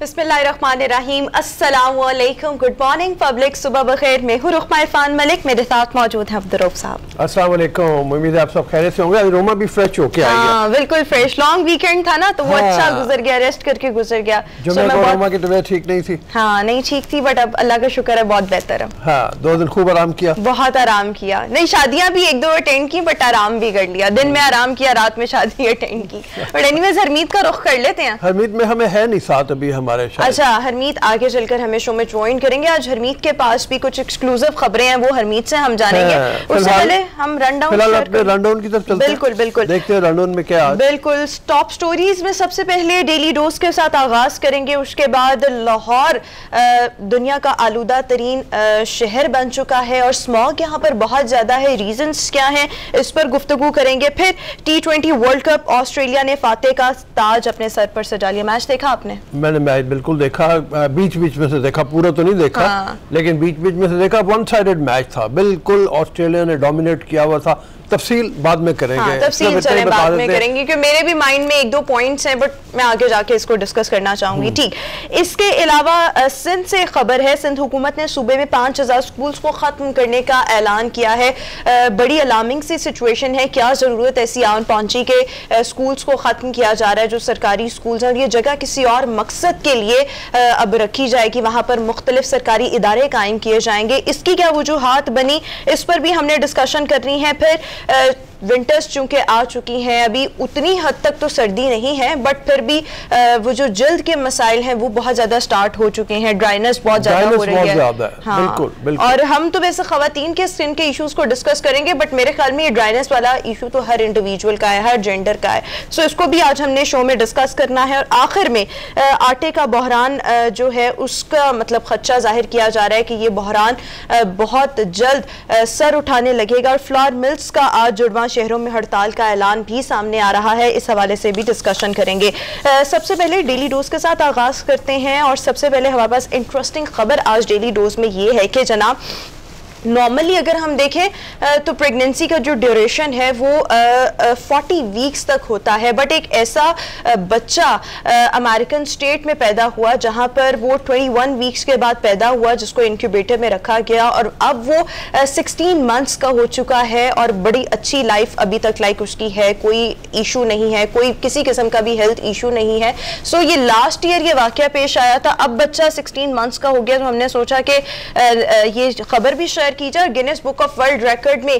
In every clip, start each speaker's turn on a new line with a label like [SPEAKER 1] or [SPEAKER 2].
[SPEAKER 1] बिस्मिल्लाहिर्रहमानिर्रहीम, अस्सलामु अलैकुम, गुड मॉर्निंग पब्लिक, सुबह बखैर। मैं हूँ रुखमा इरफान मलिक, मेरे साथ मौजूद हैं अब्दुर्रऊफ साहब।
[SPEAKER 2] अस्सलाम वालेकुम, उम्मीद है आप सब खैरियत से होंगे। रोमा भी फ्रेश होके आई है।
[SPEAKER 1] हाँ बिल्कुल फ्रेश, लॉन्ग वीकेंड था ना तो वो अच्छा गुजर गया, रेस्ट करके गुजर गया।
[SPEAKER 2] रोमा की तबीयत ठीक नहीं थी।
[SPEAKER 1] हाँ नहीं ठीक थी, बट अब अल्लाह का शुक्र है बहुत बेहतर है।
[SPEAKER 2] हाँ 2 दिन खूब आराम किया,
[SPEAKER 1] बहुत आराम किया। नहीं शादियां भी 1-2 अटेंड की, बट आराम भी कर लिया। दिन में आराम किया, रात में शादी अटेंड की। बट एनीवेज हरमीत का रुख कर लेते हैं।
[SPEAKER 2] हरमीत में हमें है नहीं साथ अभी हमारे।
[SPEAKER 1] अच्छा हरमीत आगे चलकर हमें शो में ज्वाइन करेंगे। आज हरमीत के पास भी कुछ एक्सक्लूसिव खबरें हैं, वो हरमीत से हम जानेंगे। उससे पहले हम
[SPEAKER 2] रनडाउन की तरफ चलते हैं।
[SPEAKER 1] बिल्कुल बिल्कुल, देखते
[SPEAKER 2] हैं रनडाउन में क्या।
[SPEAKER 1] बिल्कुल टॉप स्टोरीज में सबसे पहले डेली डोज के साथ आगाज करेंगे। उसके बाद लाहौर दुनिया का आलूदा तरीन शहर बन चुका है और स्मॉग यहाँ पर बहुत ज्यादा है। रीजंस क्या हैं, इस पर गुफ्तगू करेंगे। फिर T20 वर्ल्ड कप, ऑस्ट्रेलिया ने फातेह का ताज अपने सर पर सजा लिया। मैच देखा आपने?
[SPEAKER 2] मैंने मैच बिल्कुल देखा, बीच बीच में से देखा, पूरा तो नहीं देखा। लेकिन बीच बीच में से देखा। वन साइडेड मैच था बिल्कुल, ऑस्ट्रेलिया ने डोमिनेट किया हुआ था। तफसील बाद में करेंगे।
[SPEAKER 1] हाँ, तफसील चले बाद में करेंगे, क्योंकि मेरे भी माइंड में 1-2 पॉइंट्स हैं, बट मैं आगे जाके इसको डिस्कस करना चाहूंगी। ठीक, इसके अलावा सिंध से खबर है। सिंध हुकूमत ने सूबे में 5000 स्कूल्स को खत्म करने का ऐलान किया है। बड़ी अलार्मिंग सी सिचुएशन है। क्या जरूरत ऐसी आन पहुंची के स्कूल्स को खत्म किया जा रहा है, जो सरकारी स्कूल्स हैं, और ये जगह किसी और मकसद के लिए अब रखी जाएगी। वहां पर मुख्तलिफ सरकारी इदारे कायम किए जाएंगे। इसकी क्या वजूहात बनी, इस पर भी हमने डिस्कशन करनी है। फिर विंटर्स चूंकि आ चुकी हैं, अभी उतनी हद तक तो सर्दी नहीं है, बट फिर भी वो जो जल्द के मसाइल हैं वो बहुत ज्यादा स्टार्ट हो चुके हैं। ड्राइनेस बहुत ज्यादा हो रही है। हाँ, बिल्कुल, बिल्कुल। और हम तो वैसे खवातीन के स्किन के इश्यूज को डिस्कस करेंगे, बट मेरे ख्याल में ये ड्राइनेस वाला इशू तो हर इंडिविजुअल का है, हर जेंडर का है। सो इसको भी आज हमने शो में डिस्कस करना है। और आखिर में आटे का बहरान जो है उसका मतलब खदशा जाहिर किया जा रहा है कि ये बहरान बहुत जल्द सर उठाने लगेगा। और फ्लावर मिल्स का आज जुड़वा शहरों में हड़ताल का ऐलान भी सामने आ रहा है। इस हवाले से भी डिस्कशन करेंगे। सबसे पहले डेली डोज के साथ आगाज करते हैं। और सबसे पहले हमारे पास इंटरेस्टिंग खबर आज डेली डोज में ये है कि जनाब नॉर्मली अगर हम देखें तो प्रेगनेंसी का जो ड्यूरेशन है वो 40 वीक्स तक होता है। बट एक ऐसा बच्चा अमेरिकन स्टेट में पैदा हुआ जहां पर वो 21 वीक्स के बाद पैदा हुआ, जिसको इंक्यूबेटर में रखा गया, और अब वो 16 मंथ्स का हो चुका है और बड़ी अच्छी लाइफ अभी तक लाइक उसकी है, कोई इशू नहीं है, कोई किसी किस्म का भी हेल्थ इशू नहीं है। सो ये लास्ट ईयर ये वाकया पेश आया था। अब बच्चा 16 मंथ्स का हो गया, तो हमने सोचा कि ये खबर भी शेयर की जाए। Guinness book of world record में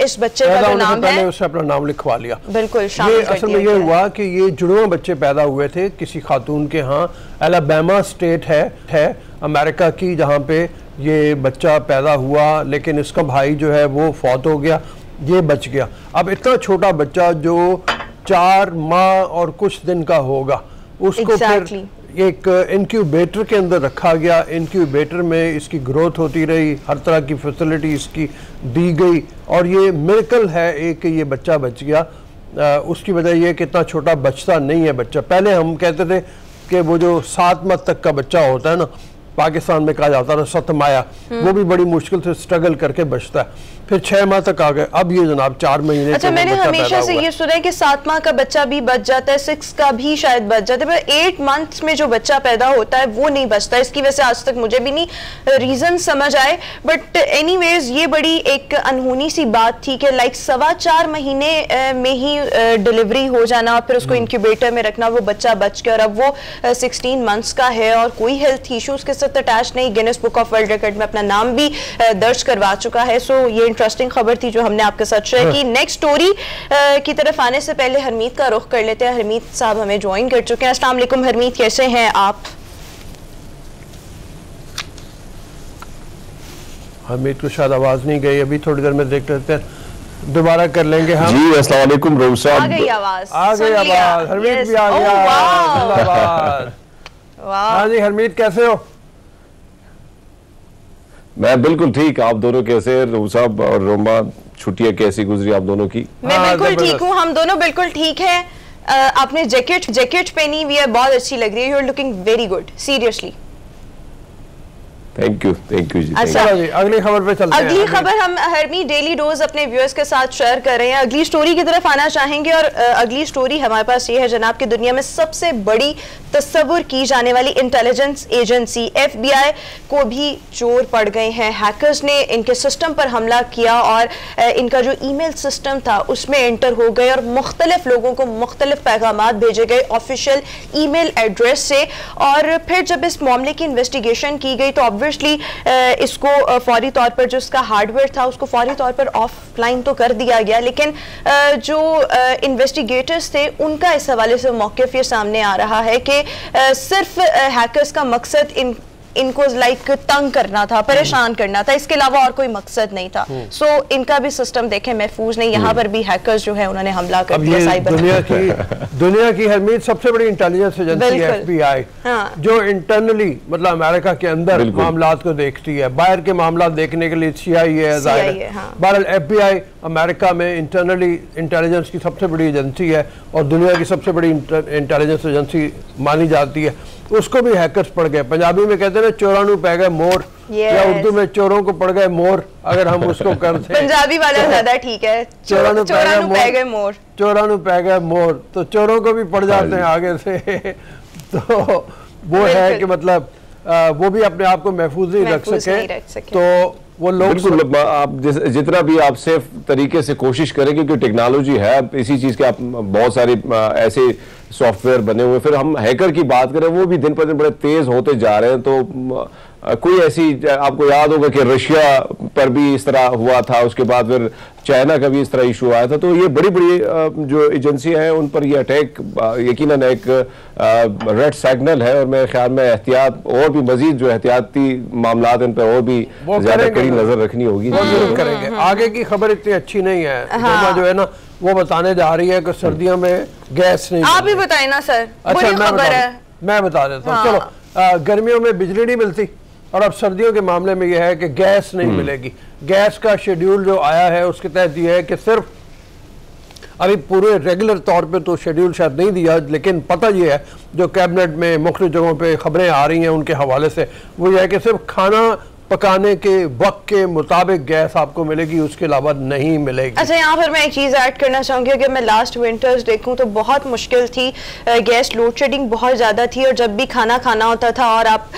[SPEAKER 1] इस बच्चे का जो नाम है,
[SPEAKER 2] उसने अपना नाम लिखवा लिया।
[SPEAKER 1] बिल्कुल
[SPEAKER 2] ये असल में ये हुआ कि ये जुड़वा बच्चे पैदा हुए थे किसी खातून के यहाँ। अलाबामा स्टेट है अमेरिका की, जहाँ पे ये बच्चा पैदा हुआ, लेकिन इसका भाई जो है वो फौत हो गया, ये बच गया। अब इतना छोटा बच्चा जो 4 माह और कुछ दिन का होगा, उसको फिर एक इंक्यूबेटर के अंदर रखा गया। इंक्यूबेटर में इसकी ग्रोथ होती रही, हर तरह की फैसिलिटी इसकी दी गई, और ये मिरेकल है एक कि ये बच्चा बच गया। उसकी वजह ये कि इतना छोटा बचता नहीं है बच्चा। पहले हम कहते थे कि वो जो 7 माह तक का बच्चा होता है ना, पाकिस्तान में कहा जाता था सतमाया, वो भी बड़ी मुश्किल से स्ट्रगल करके बचता है। फिर 6 माह तक आ गए, अब ये जनाब 4 महीने।
[SPEAKER 1] अच्छा, मैंने हमेशा से ये सुना है कि 7 माह का बच्चा भी बच जाता है, 6 का भी शायद बच जाता है, पर 8 मंथ्स में जो बच्चा पैदा होता है वो नहीं बचता। इसकी वजह से आज तक मुझे भी नहीं रीजन समझ आए। बट एनीवेज ये बड़ी एक अनहोनी सी बात थी कि लाइक 4.25 महीने में ही डिलीवरी हो जाना, फिर उसको इंक्यूबेटर में रखना, वो बच्चा बच गया और अब वो 16 मंथ्स का है और कोई हेल्थ इश्यूज के साथ अटैच नहीं। Guinness book of world record में अपना नाम भी दर्ज करवा चुका है। सो ये इंटरेस्टिंग खबर थी जो हमने आपके साथ शेयर की। नेक्स्ट स्टोरी की तरफ आने से पहले हरमीत का रुख कर लेते हैं। हरमीत साहब हमें ज्वाइन कर चुके हैं। अस्सलाम वालेकुम हरमीत, कैसे हैं आप?
[SPEAKER 2] हरमीत को शायद आवाज नहीं गई, अभी थोड़ी देर में देख लेते हैं, दोबारा कर लेंगे हम।
[SPEAKER 3] जी अस्सलाम वालेकुम रोम साहब,
[SPEAKER 1] आ गई आवाज,
[SPEAKER 2] आ गई आवाज, हरमीत भी आ गया। हाँ जी हरमीत, कैसे हो?
[SPEAKER 3] मैं बिल्कुल ठीक, आप दोनों कैसे? रोम साहब और रोमा, छुट्टियां कैसी गुजरी आप दोनों की?
[SPEAKER 1] मैं बिल्कुल ठीक हूँ, हम दोनों बिल्कुल ठीक है। आपने जैकेट पहनी हुई है, बहुत अच्छी लग रही है। You are looking very good, seriously.
[SPEAKER 3] Thank you जी।
[SPEAKER 1] अच्छा
[SPEAKER 2] जी, अगली खबर पे चलते हैं।
[SPEAKER 1] अगली खबर हम हरमी डेली डोज अपने व्यूअर्स के साथ शेयर कर रहे हैं। अगली स्टोरी की तरफ आना चाहेंगे और अगली स्टोरी हमारे पास ये है जनाब कि दुनिया में सबसे बड़ी तस्वुर की जाने वाली इंटेलिजेंस एजेंसी FBI को भी चोर पड़ गए हैं। हैकर्स ने इनके सिस्टम पर हमला किया और इनका जो ईमेल सिस्टम था उसमें एंटर हो गए और मुख्तलिफ लोगों को मुख्तलिफ पैगामात भेजे गए ऑफिशियल ईमेल एड्रेस से। और फिर जब इस मामले की इन्वेस्टिगेशन की गई तो ऑब्वियसली इसको फौरी तौर पर जो इसका हार्डवेयर था उसको फौरी तौर पर ऑफलाइन तो कर दिया गया, लेकिन जो इन्वेस्टिगेटर्स थे उनका इस हवाले से मौक़िफ़ ये सामने आ रहा है कि सिर्फ हैकर्स का मकसद इनको लाइक तंग करना था, परेशान करना था, इसके अलावा और कोई मकसद नहीं था। सो इनका भी सिस्टम देखें महफूज नहीं, यहाँ पर भी हैकर्स जो है उन्होंने हमला कर दिया। साइबर
[SPEAKER 2] दुनिया की हरमीत सबसे बड़ी इंटेलिजेंस एजेंसी है FBI, जो इंटरनली मतलब अमेरिका के अंदर मामलात को देखती है। बाहर के मामला देखने के लिए CIA है, जाहिर है। बहरहाल FBI अमेरिका में इंटरनली इंटेलिजेंस की सबसे बड़ी एजेंसी है और दुनिया की सबसे बड़ी इंटेलिजेंस एजेंसी मानी जाती है। उसको भी हैकर्स पड़ गए। पंजाबी में कहते हैं ना, चोरां नू पै गए मोर, या उर्दू में चोरों को पड़ गए मोर, अगर हम उसको करते हैं
[SPEAKER 1] पंजाबी वाला ज्यादा ठीक है, चोरां नू पै गए मोर,
[SPEAKER 2] चोरां नू पै गए मोर, तो चोरों को भी पड़ जाते हैं आगे से। तो वो है कि मतलब वो भी अपने आप को महफूज नहीं रख सके, तो वो लोग
[SPEAKER 3] बिल्कुल आप जितना भी आप सेफ तरीके से कोशिश करें, क्योंकि टेक्नोलॉजी है इसी चीज़ के, आप बहुत सारे ऐसे सॉफ्टवेयर बने हुए। फिर हम हैकर की बात करें, वो भी दिन पर दिन बड़े तेज होते जा रहे हैं। तो कोई ऐसी, आपको याद होगा कि रशिया पर भी इस तरह हुआ था, उसके बाद फिर चाइना का भी इस तरह इशू आया था। तो ये बड़ी बड़ी जो एजेंसियां हैं उन पर ये अटैक यकीनन एक रेड सिग्नल है, और मेरे ख्याल में एहतियात और भी मजीद जो एहतियाती मामला इन पर और भी ज्यादा कड़ी नजर रखनी होगी।
[SPEAKER 2] करेंगे। आगे की खबर इतनी अच्छी नहीं है, जो है ना वो बताने जा रही है कि सर्दियों में गैस नहीं।
[SPEAKER 1] आप ही बताए ना सर।
[SPEAKER 2] अच्छा मैं बता देता हूँ। चलो, गर्मियों में बिजली नहीं मिलती और अब सर्दियों के मामले में यह है कि गैस नहीं मिलेगी। गैस का शेड्यूल जो आया है उसके तहत यह है कि सिर्फ अभी पूरे रेगुलर तौर पे तो शेड्यूल शायद नहीं दिया, लेकिन पता यह है जो कैबिनेट में मुख्तलिफ जगहों पे खबरें आ रही हैं उनके हवाले से, वो यह है कि सिर्फ खाना पकाने के वक्त के मुताबिक गैस आपको मिलेगी, उसके अलावा नहीं मिलेगी।
[SPEAKER 1] अच्छा, यहाँ पर मैं एक चीज़ ऐड करना चाहूँगी। अगर मैं लास्ट विंटर्स देखूँ तो बहुत मुश्किल थी, गैस लोड शेडिंग बहुत ज़्यादा थी, और जब भी खाना खाना होता था और आप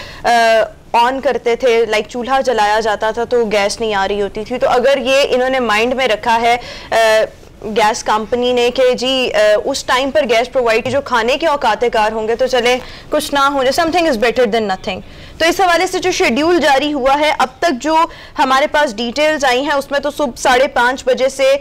[SPEAKER 1] ऑन करते थे, लाइक चूल्हा जलाया जाता था, तो गैस नहीं आ रही होती थी। तो अगर ये इन्होंने माइंड में रखा है गैस कंपनी ने कि जी उस टाइम पर गैस प्रोवाइड जो खाने के औकात कार होंगे तो चले कुछ ना होने, something is better than nothing. तो इस हवाले से जो शेड्यूल जारी हुआ है, अब तक जो हमारे पास डिटेल्स आई हैं उसमें तो सुबह 5:30 बजे से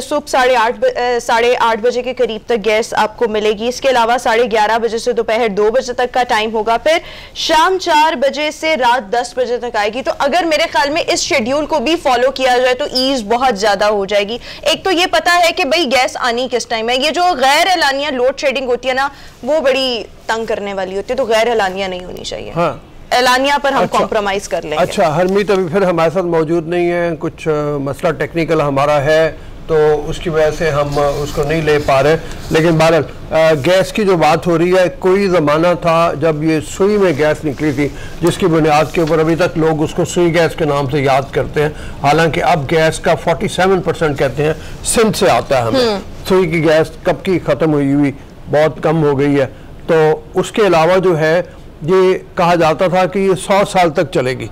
[SPEAKER 1] सुबह 8:30 बजे के करीब तक गैस आपको मिलेगी। इसके अलावा 11:30 बजे से दोपहर 2 बजे तक का टाइम होगा, फिर शाम 4 बजे से रात 10 बजे तक आएगी। तो अगर मेरे ख्याल में इस शेड्यूल को भी फॉलो किया जाए तो ईज बहुत ज्यादा हो जाएगी। एक तो ये पता है कि भाई गैस आनी किस टाइम है, ये जो गैर एलानिया लोड शेडिंग होती है ना, वो बड़ी तंग करने वाली होती है, तो गैर एलानिया नहीं होनी चाहिए।
[SPEAKER 2] हाँ।
[SPEAKER 1] एलानिया पर हम कॉम्प्रोमाइज कर लेंगे।
[SPEAKER 2] अच्छा, हरमीत अभी फिर हमारे साथ मौजूद नहीं है, कुछ मसला टेक्निकल हमारा है तो उसकी वजह से हम उसको नहीं ले पा रहे। लेकिन बहरहाल गैस की जो बात हो रही है, कोई ज़माना था जब ये सुई में गैस निकली थी, जिसकी बुनियाद के ऊपर अभी तक लोग उसको सुई गैस के नाम से याद करते हैं। हालांकि अब गैस का 47% कहते हैं सिंध से आता है हमें। सुई की गैस कब की ख़त्म हुई बहुत कम हो गई है। तो उसके अलावा जो है ये कहा जाता था कि ये 100 साल तक चलेगी,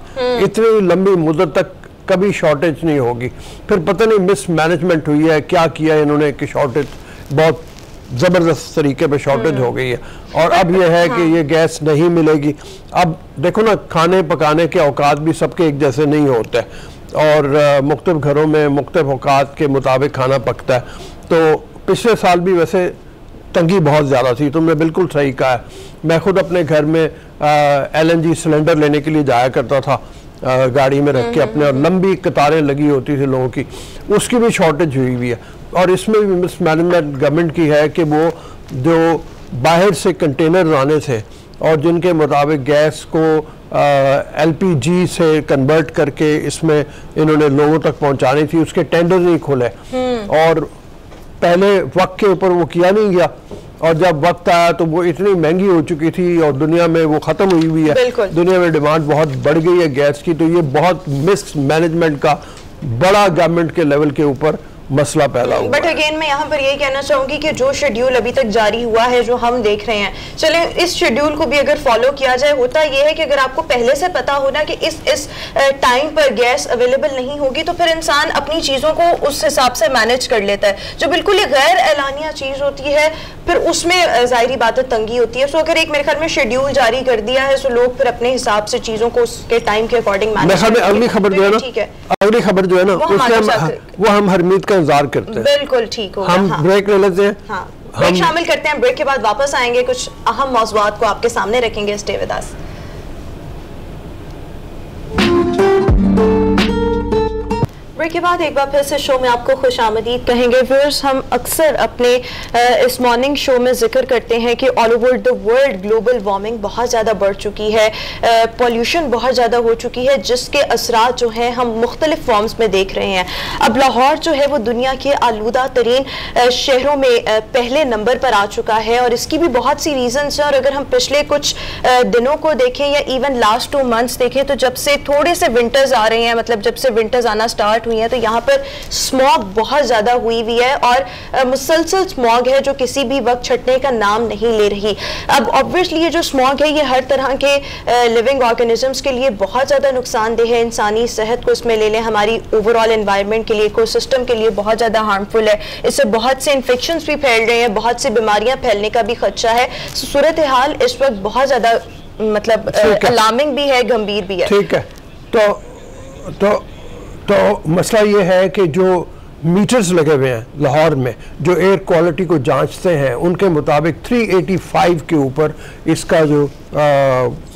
[SPEAKER 2] इतनी लंबी मुद्दत तक कभी शॉर्टेज नहीं होगी। फिर पता नहीं मिस मैनेजमेंट हुई है, क्या किया इन्होंने कि शॉर्टेज बहुत ज़बरदस्त तरीके पे शॉर्टेज हो गई है, और अब यह है कि ये गैस नहीं मिलेगी। अब देखो ना, खाने पकाने के औकात भी सबके एक जैसे नहीं होते, और मुख्तलिफ घरों में मुख्तलिफ औकात के मुताबिक खाना पकता है। तो पिछले साल भी वैसे तंगी बहुत ज़्यादा थी, तुमने बिल्कुल सही कहा है। मैं खुद अपने घर में LNG सिलेंडर लेने के लिए जाया करता था, गाड़ी में रख के अपने, और लंबी कतारें लगी होती थी लोगों की, उसकी भी शॉर्टेज हुई हुई है। और इसमें भी मिस मैनेजमेंट गवर्नमेंट की है कि वो जो बाहर से कंटेनर आने थे और जिनके मुताबिक गैस को LPG से कन्वर्ट करके इसमें इन्होंने लोगों तक पहुंचानी थी, उसके टेंडर नहीं खोले और पहले वक्त के ऊपर वो किया नहीं गया, और जब वक्त आया तो वो इतनी महंगी हो चुकी थी और दुनिया में वो ख़त्म हुई हुई है, दुनिया में डिमांड बहुत बढ़ गई है गैस की। तो ये बहुत मिस मैनेजमेंट का बड़ा गवर्नमेंट के लेवल के ऊपर मसला पैदा हुआ।
[SPEAKER 1] बट अगेन मैं यहाँ पर यही कहना चाहूंगी कि जो शेड्यूल अभी तक जारी हुआ है, जो हम देख रहे हैं, चले इस शेड्यूल को भी अगर फॉलो किया जाए, होता यह है कि अगर आपको पहले से पता होना कि इस टाइम पर गैस अवेलेबल नहीं होगी तो फिर इंसान अपनी चीज़ों को उस हिसाब से मैनेज कर लेता है। जो बिल्कुल ही गैर एलानिया चीज़ होती है फिर उसमें ज़ाहिरी बात है तंगी होती है। सो अगर एक मेरे ख्याल में शेड्यूल जारी कर दिया है तो लोग फिर अपने हिसाब से चीज़ों को उसके टाइम के अकॉर्डिंग मैनेज।
[SPEAKER 2] अगली खबर जो है ना, अगली खबर जो है ना वो हम हरमीत का इंतजार करते हैं।
[SPEAKER 1] बिल्कुल ठीक होगा।
[SPEAKER 2] हम ब्रेक ले लेते हैं।
[SPEAKER 1] हाँ, ब्रेक शामिल करते हैं। ब्रेक के बाद वापस आएंगे, कुछ अहम मौज़ूआत को आपके सामने रखेंगे। Stay with us. ब्रेक के बाद एक बार फिर से शो में आपको खुश आमदीद कहेंगे। व्यूअर्स, हम अक्सर अपने इस मॉर्निंग शो में जिक्र करते हैं कि all over the world global warming बहुत ज़्यादा बढ़ चुकी है, पॉल्यूशन बहुत ज़्यादा हो चुकी है, जिसके असरात जो हैं हम मुख्तलिफ फॉर्म्स में देख रहे हैं। अब लाहौर जो है वो दुनिया के आलूदा तरीन शहरों में पहले नंबर पर आ चुका है और इसकी भी बहुत सी रीजंस हैं। और अगर हम पिछले कुछ दिनों को देखें या इवन लास्ट 2 मंथ्स देखें तो जब से थोड़े से विंटर्स आ रहे हैं, मतलब जब से विंटर्स आना स्टार्ट हुई है तो यहाँ पर स्मॉग बहुत ज्यादा हुई हुई है और मुसलसल स्मॉग है जो किसी भी वक्त छटने का नाम नहीं ले रही। अब ऑब्वियसली ये जो स्मॉग है ये हर तरह के लिविंग ऑर्गेनिजम्स के लिए बहुत ज्यादा नुकसानदेह है। इंसानी सेहत को इसमें ले लें, हमारी ओवरऑल एनवायरनमेंट के लिए, इकोसिस्टम के लिए बहुत ज्यादा हार्मफुल है। इससे बहुत से इन्फेक्शंस भी फैल रहे हैं, बहुत सी बीमारियां फैलने का भी खदशा है। सूरत हाल इस वक्त बहुत ज्यादा मतलब अलार्मिंग भी है, गंभीर भी है।
[SPEAKER 2] ठीक है, तो मसला ये है कि जो मीटर्स लगे हुए हैं लाहौर में जो एयर क्वालिटी को जांचते हैं, उनके मुताबिक 385 के ऊपर इसका जो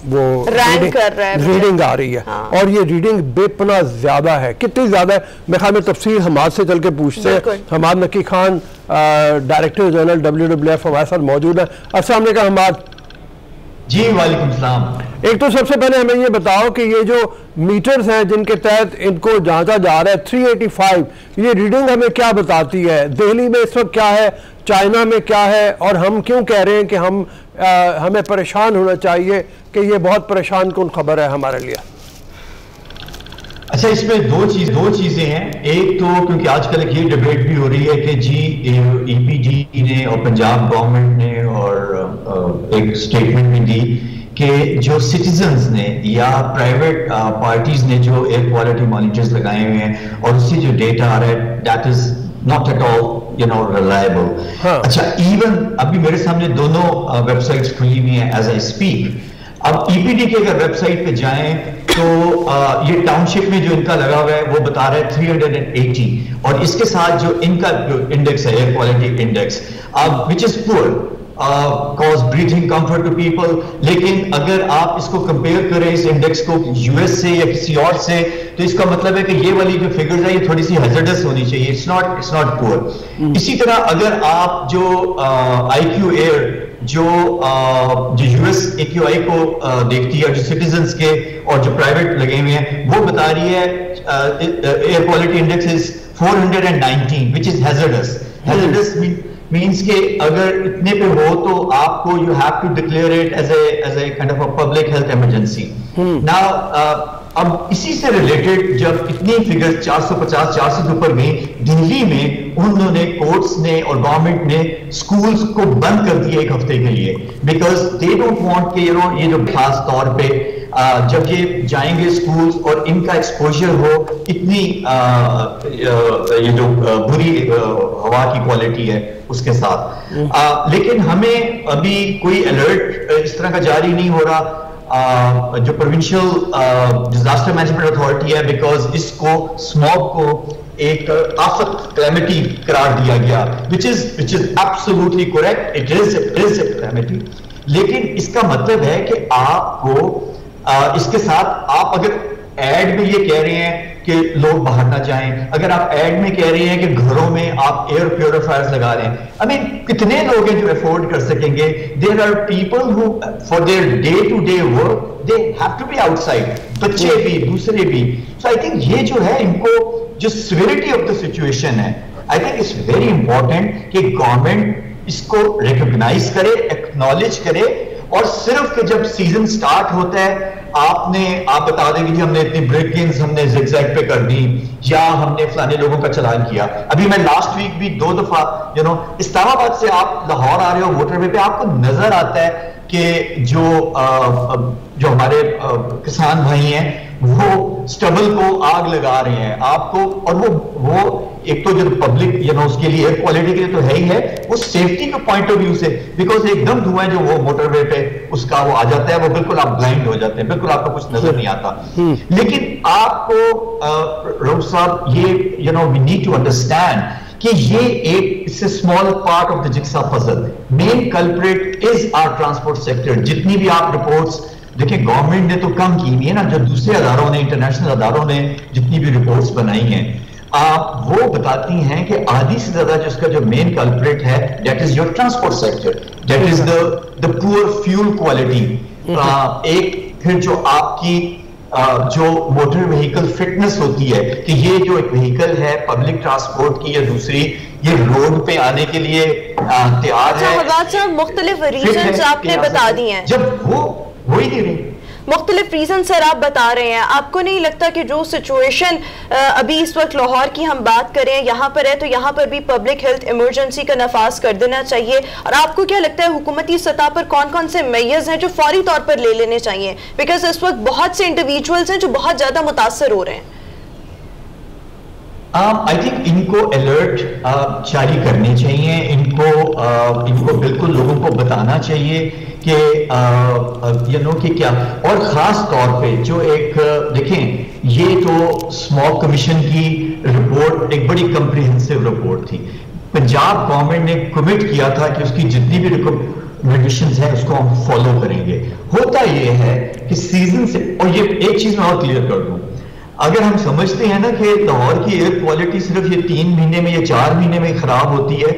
[SPEAKER 2] वो रीडिंग आ रही है। हाँ। और ये रीडिंग बेपना ज्यादा है। कितनी ज्यादा है मेरे ख्याल में तफसील हमाद से चल के पूछते हैं। हमाद नकी खान, डायरेक्टर जनरल WWF हमारे साथ मौजूद है। अस्सलाम वालेकुम हमाद
[SPEAKER 4] जी। वालेकुम सलाम।
[SPEAKER 2] एक तो सबसे पहले हमें ये बताओ कि ये जो मीटर्स हैं जिनके तहत इनको जांचा जा रहा है 385, ये रीडिंग हमें क्या बताती है? दिल्ली में इस वक्त क्या है, चाइना में क्या है, और हम क्यों कह रहे हैं कि हमें परेशान होना चाहिए कि ये बहुत परेशान कुन खबर है हमारे लिए?
[SPEAKER 4] अच्छा, इसमें दो चीजें हैं। एक तो क्योंकि आजकल एक ये डिबेट भी हो रही है कि जी EPD ने और पंजाब गवर्नमेंट ने और एक स्टेटमेंट भी दी कि जो सिटीजन्स ने या प्राइवेट पार्टीज ने जो एयर क्वालिटी मॉनिटर्स लगाए हुए हैं और उससे जो डेटा आ रहा है that is not at all reliable. अच्छा, इवन अभी मेरे सामने दोनों वेबसाइट्स खुली हुई हैं एज आई स्पीक। अब EPD के अगर वेबसाइट पे जाएं तो ये टाउनशिप में जो इनका लगा हुआ है वो बता रहा है 380 और इसके साथ जो इनका जो इंडेक्स है air quality index which is poor, cause breathing comfort to people. लेकिन अगर आप इसको कंपेयर करें इस इंडेक्स को US से या किसी और से तो इसका मतलब है कि ये वाली जो फिगर्स है ये थोड़ी सी हैजर्डस होनी चाहिए। It's not poor. इसी तरह अगर आप जो IQ एयर जो US AQI को देखती है, जो सिटीजन्स के और जो प्राइवेट लगे हुए हैं, वो बता रही है air quality index is 419 which is hazardous. Hazardous means के अगर इतने पे हो तो आपको you have to declare it as a kind of a public health emergency. Now अब इसी से रिलेटेड जब इतनी फिगर्स 450-400 के ऊपर गई, दिल्ली में उन्होंने कोर्ट्स ने और गवर्नमेंट ने स्कूल्स को बंद कर दिया 1 हफ्ते के लिए बिकॉज दे डोंट वांट के ये जो खास तौर पे जब ये जाएंगे स्कूल्स और इनका एक्सपोजर हो इतनी ये जो बुरी हवा की क्वालिटी है उसके साथ। लेकिन हमें अभी कोई अलर्ट इस तरह का जारी नहीं हो रहा। जो प्रोविंशियल डिजास्टर मैनेजमेंट अथॉरिटी है बिकॉज इसको स्मॉग को एक आफत क्लैमिटी करार दिया गया which is absolutely correct. It is a calamity. लेकिन इसका मतलब है कि आपको इसके साथ आप अगर एड में ये कह रहे हैं कि लोग बाहर ना जाएं, अगर आप एड में कह रहे हैं कि घरों में आप एयर प्योरीफायर्स लगा रहे हैं, आई मीन कितने लोग हैं जो अफोर्ड कर सकेंगे? There are people who for their day to day work they have to be outside, बच्चे भी दूसरे भी। सो आई थिंक ये जो है इनको जो सिवियरिटी ऑफ द सिचुएशन है, I think it's very important कि गवर्नमेंट इसको रिकॉग्नाइज करे, एक्नॉलेज करे, और सिर्फ कि जब सीजन स्टार्ट होता है आप बता देंगे कि हमने इतनी ब्रेक गेन्स हमने जिगजैग पे कर दी या हमने फलाने लोगों का चलान किया। अभी मैं लास्ट वीक भी 2 दफा इस्लामाबाद से आप लाहौर आ रहे हो मोटरवे पे, आपको नजर आता है कि जो हमारे किसान भाई हैं वो स्टबल को आग लगा रहे हैं आपको, और वो एक तो जो पब्लिक उसके लिए एयर क्वालिटी के लिए तो है ही है, वो सेफ्टी के पॉइंट ऑफ व्यू से, बिकॉज एकदम धुआं जो वो मोटरवे पे उसका वो आ जाता है, वो बिल्कुल आप ब्लाइंड हो जाते हैं, बिल्कुल आपको कुछ नजर नहीं आता। लेकिन आपको रऊफ साहब ये वी नीड टू अंडरस्टैंड कि ये एक small part of the jigsaw puzzle. Main culprit is our transport sector. जितनी भी आप रिपोर्ट्स देखिए, गवर्नमेंट ने तो कम की नहीं है ना, जो दूसरे अदारों ने, इंटरनेशनल अदारों ने जितनी भी रिपोर्ट्स बनाई हैं, वो बताती हैं कि आधी से ज्यादा जिसका जो मेन कल्प्रिट है that is your transport sector, that is the poor fuel quality. एक फिर जो आपकी जो मोटर व्हीकल फिटनेस होती है कि ये जो एक व्हीकल है पब्लिक ट्रांसपोर्ट की या दूसरी, ये रोड पे आने के लिए तैयार है।
[SPEAKER 1] मुख्तलिफ रीजंस आपने बता दिए हैं,
[SPEAKER 4] जब वो ही नहीं रही,
[SPEAKER 1] मुख्तलिफ रीजन सर आप बता रहे हैं। आपको नहीं लगता कि जो सिचुएशन अभी इस वक्त लाहौर की हम बात करें यहाँ पर है, तो यहाँ पर भी पब्लिक हेल्थ इमरजेंसी का नफाज कर देना चाहिए? और आपको क्या लगता है हुकूमती सतह पर कौन कौन से मेजर्स हैं जो फौरी तौर पर ले लेने चाहिए? बिकॉज इस वक्त बहुत से इंडिविजुअल्स हैं जो बहुत ज्यादा मुतासर हो रहे हैं।
[SPEAKER 4] आई थिंक इनको अलर्ट जारी करने चाहिए, इनको बिल्कुल लोगों को बताना चाहिए कि कि क्या, और खास तौर पे जो एक देखें, ये तो स्मॉग कमीशन की रिपोर्ट एक बड़ी कम्प्रिहेंसिव रिपोर्ट थी। पंजाब गवर्नमेंट ने कमिट किया था कि उसकी जितनी भी रिकमेंडेशंस हैं उसको हम फॉलो करेंगे। होता ये है कि सीजन से, और ये एक चीज मैं और क्लियर कर दूं, अगर हम समझते हैं ना कि लाहौर की एयर क्वालिटी सिर्फ ये 3 महीने में या 4 महीने में खराब होती है,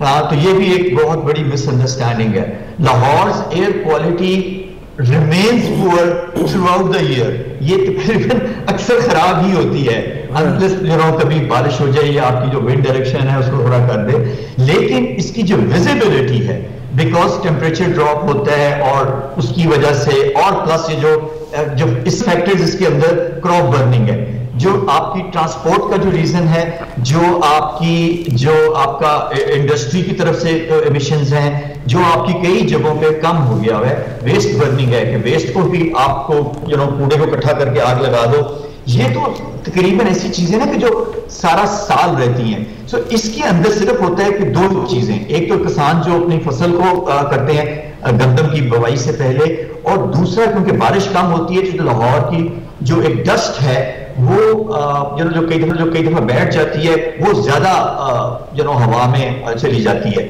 [SPEAKER 4] तो ये भी एक बहुत बड़ी मिसअंडरस्टैंडिंग है। Lahore air quality remains poor through out the year, ये तकरीबन अक्सर खराब ही होती है, अनलेस कभी बारिश हो जाए या आपकी जो विंड डायरेक्शन है उसको थोड़ा कर दे। लेकिन इसकी जो विजिबिलिटी है, बिकॉज टेम्परेचर ड्रॉप होता है और उसकी वजह से, और प्लस ये जो इस फैक्टर्स इसके अंदर क्रॉप बर्निंग है, जो आपकी ट्रांसपोर्ट का जो रीजन है, जो आपका इंडस्ट्री की तरफ से एमिशंस हैं, जो आपकी कई जगहों पे कम हो गया है, वेस्ट बर्निंग है कि वेस्ट को भी आपको कूड़े को इकट्ठा करके आग लगा दो, ये तो तकरीबन ऐसी चीजें ना कि जो सारा साल रहती हैं। सो इसके अंदर सिर्फ होता है कि 2 चीजें, एक तो किसान जो अपनी फसल को करते हैं गंदम की बुवाई से पहले, और दूसरा क्योंकि बारिश कम होती है, जो लाहौर की जो एक डस्ट है वो जो कई दफा बैठ जाती है, वो ज्यादा हवा में चली जाती है,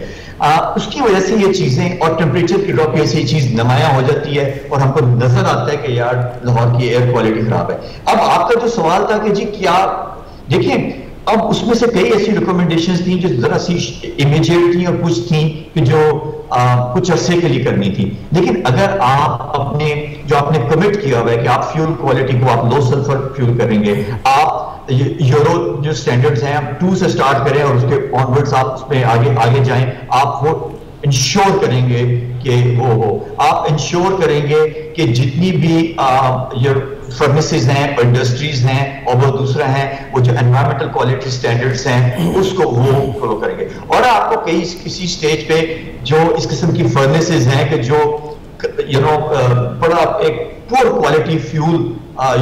[SPEAKER 4] उसकी वजह से ये चीजें और टेम्परेचर की ड्रॉप ऐसी चीज नुमायां हो जाती है और हमको नजर आता है कि यार लाहौर की एयर क्वालिटी खराब है। अब आपका जो सवाल था कि जी क्या, देखिए अब उसमें से कई ऐसी रिकमेंडेशंस थी जो जरा सी इमीडिएट थी और कुछ थी कि जो कुछ अरसे के लिए करनी थी। लेकिन अगर आप आपने कमिट किया हुआ है कि आप फ्यूल क्वालिटी को आप लो सल्फर फ्यूल करेंगे, आप यूरो जो स्टैंडर्ड्स हैं आप 2 से स्टार्ट करें और उसके ऑनवर्ड्स आप उसमें आगे जाएं, आप वो इंश्योर करेंगे कि वो हो, आप इंश्योर करेंगे कि जितनी भी फर्नेसेस हैं, इंडस्ट्रीज हैं, और वो दूसरा है वो जो एनवायरमेंटल क्वालिटी स्टैंडर्ड्स हैं उसको वो फॉलो करेंगे। और आपको किसी स्टेज पे जो इस किस्म की फर्नेसेस हैं कि जो बड़ा एक पुअर क्वालिटी फ्यूल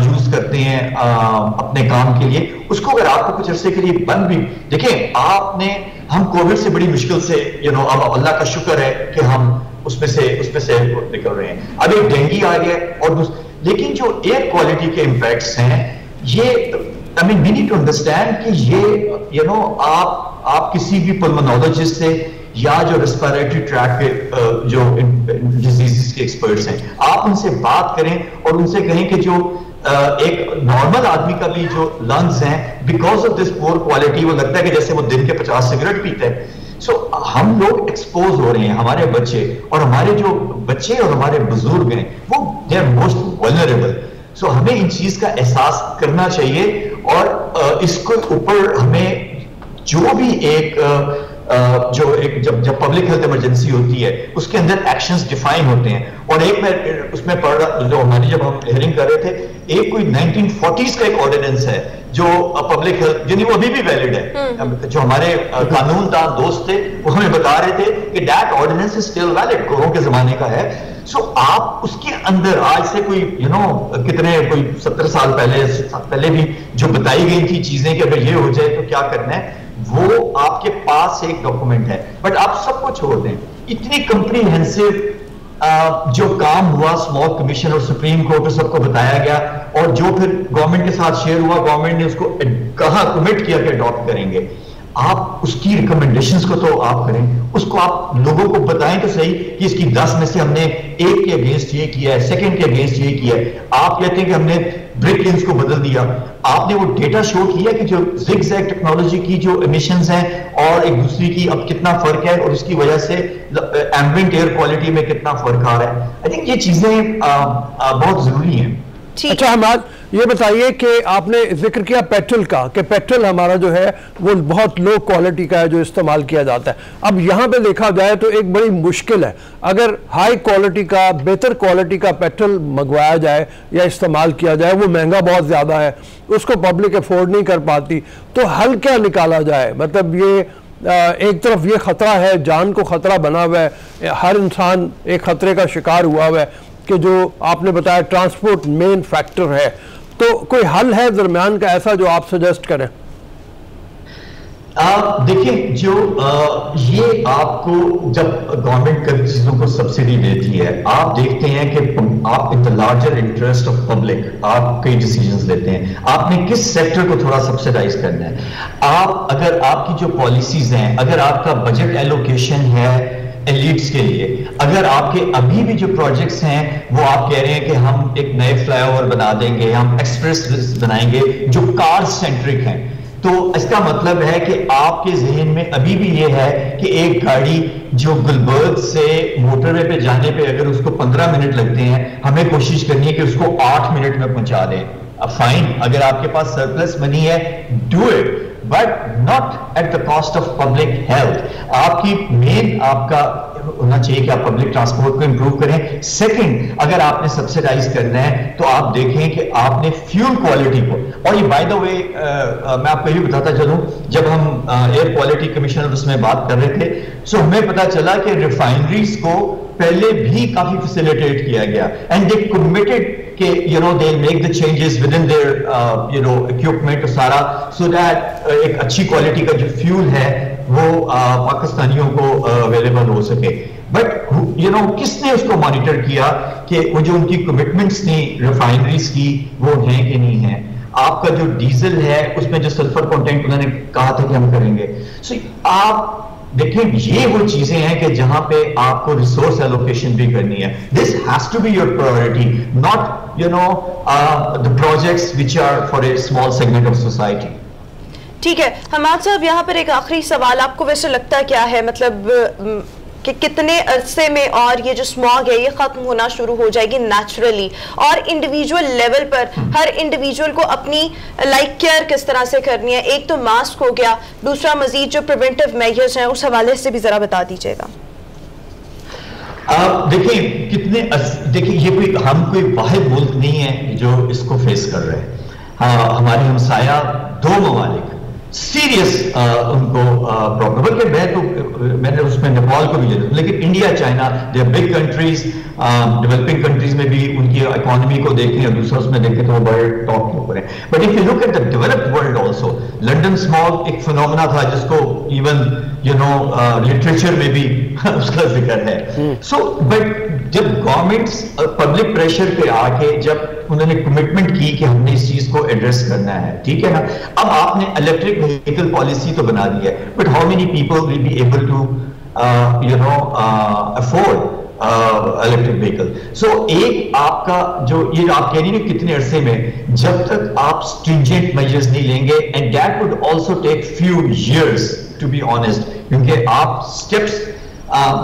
[SPEAKER 4] यूज करते हैं अपने काम के लिए, उसको अगर आपको कुछ अरसे के लिए बंद भी, देखिए हम कोविड से बड़ी मुश्किल से अब अल्लाह का शुक्र है कि हम उसमें से निकल रहे हैं। अब एक डेंगू आ गया और लेकिन जो एयर क्वालिटी के इंपैक्ट्स हैं, ये वी नीड टू अंडरस्टैंड कि ये आप किसी भी पल्मोनोलॉजिस्ट से या जो रेस्पिरेटरी ट्रैक के जो डिजीजेस के एक्सपर्ट्स हैं, आप उनसे बात करें और उनसे कहें कि जो एक नॉर्मल आदमी का भी जो लंग्स हैं because of this poor quality, वो लगता है कि जैसे वो दिन के 50 सिगरेट पीते हैं। सो हम लोग एक्सपोज हो रहे हैं, हमारे बच्चे और हमारे बुजुर्ग हैं, वो दे आर मोस्ट वल्नरेबल। सो हमें इन चीज का एहसास करना चाहिए और इसके ऊपर हमें जो भी एक जो एक जब पब्लिक हेल्थ इमरजेंसी होती है उसके अंदर एक्शंस डिफाइन होते हैं। और एक मैं उसमें पढ़ रहा, जो हमारी जब हम हियरिंग कर रहे थे, एक कोई 1940s का एक ऑर्डिनेंस है जो पब्लिक हेल्थ, यानी वो अभी भी वैलिड है। जो हमारे कानूनदान दोस्त थे वो हमें बता रहे थे कि that ordinance is still valid, गोरों के जमाने का है। सो आप उसके अंदर आज से कोई कितने कोई 70 साल पहले भी जो बताई गई थी चीजें कि अगर ये हो जाए तो क्या करना है, वो आपके पास एक डॉक्यूमेंट है। बट आप सबको छोड़ दें, इतनी कम्प्रीहेंसिव जो काम हुआ स्मॉल कमीशन और सुप्रीम कोर्ट में सबको बताया गया, और जो फिर गवर्नमेंट के साथ शेयर हुआ, गवर्नमेंट ने उसको कहा, कमिट किया कि अडॉप्ट करेंगे। आप उसकी रिकमेंडेशंस को तो आप करें, उसको आप लोगों को बताएं तो सही कि इसकी 10 में से हमने एक के अगेंस्ट ये किया है, सेकंड के अगेंस्ट ये किया है। आप कहते हैं कि हमने ब्रिक लेन्स को बदल दिया, आपने वो डेटा शो किया कि जो ज़िगज़ैग टेक्नोलॉजी की जो एमिशंस हैं और एक दूसरे की अब कितना फर्क है, और उसकी वजह से एम्बिएंट एयर क्वालिटी में कितना फर्क आ रहा है। आई थिंक ये चीजें बहुत जरूरी हैं।
[SPEAKER 2] अच्छा हमाद, ये बताइए कि आपने जिक्र किया पेट्रोल का, कि पेट्रोल हमारा जो है वो बहुत लो क्वालिटी का है जो इस्तेमाल किया जाता है। अब यहाँ पे देखा जाए तो एक बड़ी मुश्किल है, अगर हाई क्वालिटी का, बेहतर क्वालिटी का पेट्रोल मंगवाया जाए या इस्तेमाल किया जाए, वो महंगा बहुत ज़्यादा है, उसको पब्लिक अफोर्ड नहीं कर पाती, तो हल क्या निकाला जाए? मतलब ये एक तरफ ये ख़तरा है, जान को ख़तरा बना हुआ है, हर इंसान एक ख़तरे का शिकार हुआ हुआ है कि जो आपने बताया ट्रांसपोर्ट मेन फैक्टर है, तो कोई हल है दरमियान का ऐसा जो आप सजेस्ट करें?
[SPEAKER 4] देखिए, जो ये आपको जब गवर्नमेंट कई चीजों को सब्सिडी देती है, आप देखते हैं कि आप in the larger interest of public आप कई डिसीजंस लेते हैं, आपने किस सेक्टर को थोड़ा सब्सिडाइज करना है। आप अगर आपकी जो पॉलिसीज हैं, अगर आपका बजट एलोकेशन है एलिट्स के लिए, अगर आपके अभी भी जो प्रोजेक्ट्स हैं वो आप कह रहे हैं कि हम एक नए फ्लाईओवर बना देंगे, हम एक्सप्रेस बनाएंगे जो कार सेंट्रिक हैं, तो इसका मतलब है कि आपके जहन में अभी भी ये है कि एक गाड़ी जो गुलबर्ग से मोटरवे पे जाने पे अगर उसको 15 मिनट लगते हैं, हमें कोशिश करनी है कि उसको 8 मिनट में पहुंचा दें। अब फाइन, अगर आपके पास सरप्लस मनी है, do it, but not at the cost of public health. आपकी मेन आपका होना चाहिए कि आप पब्लिक ट्रांसपोर्ट को इंप्रूव करें। सेकंड, अगर आपने सब्सिडाइज करना है तो आप देखें कि आपने फ्यूल क्वालिटी को, और ये बाय द वे मैं आपको ये बताता चलूं, जब हम एयर क्वालिटी कमिश्नर उसमें बात कर रहे थे, सो हमें पता चला कि रिफाइनरीज को पहले भी काफी फैसिलिटेट किया गया, एंड दे कमिटेड कि they make the changes with in their equipment सारा, सो दैट एक अच्छी क्वालिटी का जो फ्यूल है वो पाकिस्तानियों को अवेलेबल हो सके। बट किसने उसको मॉनिटर किया कि वो जो उनकी कमिटमेंट्स थी रिफाइनरीज की वो हैं कि नहीं है? आपका जो डीजल है उसमें जो सल्फर कंटेंट उन्होंने कहा था कि हम करेंगे। सो आप देखिए, ये वो चीजें हैं कि जहां पे आपको रिसोर्स एलोकेशन भी करनी है। This has to be your priority, not the projects which are for a small segment of society.
[SPEAKER 1] ठीक है हमाद साहब, यहाँ पर एक आखिरी सवाल, आपको वैसे लगता क्या है, मतलब कि कितने अरसे में और ये जो स्मॉग है ये खत्म होना शुरू हो जाएगी नेचुरली, और इंडिविजुअल लेवल पर हर इंडिविजुअल को अपनी केयर किस तरह से करनी है? एक तो मास्क हो गया, दूसरा मजीद जो प्रिवेंटिव मेजर्स हैं उस हवाले से भी जरा बता दीजिएगा।
[SPEAKER 4] देखिए ये हम कोई वाहिद मुल्क नहीं है जो इसको फेस कर रहे हैं। हाँ, हमारे हमसाया 2 ममालिक सीरियस उनको प्रॉब्लम, बल्कि मैंने उसमें नेपाल को भी ले लिया, लेकिन India, China, they are big countries, developing countries में भी उनकी इकोनॉमी को देखें और दूसरा उसमें देखें तो वो बड़े टॉप के ऊपर है। But if you look at the developed world also, London smog एक फिनोमेना था जिसको इवन लिटरेचर में भी उसका जिक्र है। सो बट जब गवर्नमेंट्स पब्लिक प्रेशर पे आके जब उन्होंने कमिटमेंट की कि हमने इस चीज को एड्रेस करना है, ठीक है ना, अब आपने इलेक्ट्रिक व्हीकल पॉलिसी तो बना दी है, but how many people will be able to afford electric vehicle? So एक आपका जो ये आप कह रही हैं कितने अरसे में, जब तक आप स्ट्रिंजेंट मेजर्स नहीं लेंगे, and that would also take few years to be honest, क्योंकि आप स्टेप्स